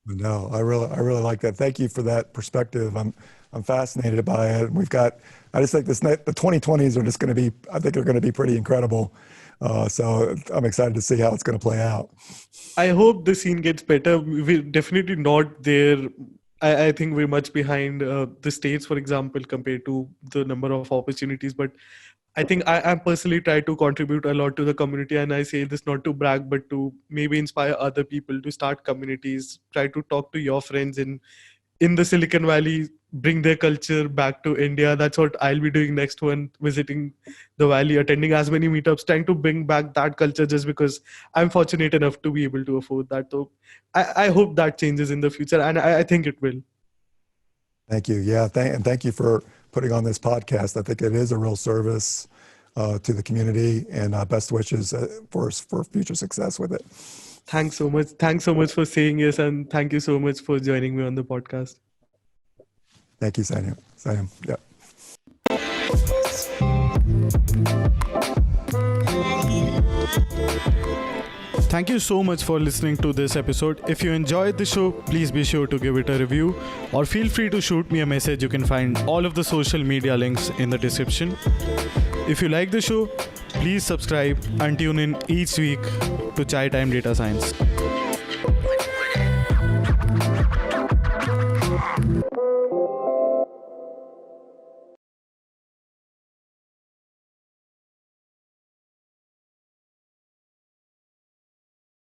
No, I really like that. Thank you for that perspective. I'm fascinated by it. I just think the 2020s are just going to be, I think they're going to be pretty incredible. So I'm excited to see how it's going to play out. I hope the scene gets better. We're definitely not there. I think we're much behind the States, for example, compared to the number of opportunities. But I think I personally try to contribute a lot to the community. And I say this not to brag, but to maybe inspire other people to start communities, try to talk to your friends in the Silicon Valley, bring their culture back to India. That's what I'll be doing next when visiting the Valley, attending as many meetups, trying to bring back that culture just because I'm fortunate enough to be able to afford that. So I hope that changes in the future, and I think it will. Thank you. Yeah, and thank you for putting on this podcast. I think it is a real service to the community, and best wishes for future success with it. Thanks so much. Thanks so much for saying yes, and thank you so much for joining me on the podcast. Thank you, Sanyam. Yeah. Thank you so much for listening to this episode. If you enjoyed the show, please be sure to give it a review, or feel free to shoot me a message. You can find all of the social media links in the description. If you like the show, please subscribe and tune in each week to Chai Time Data Science.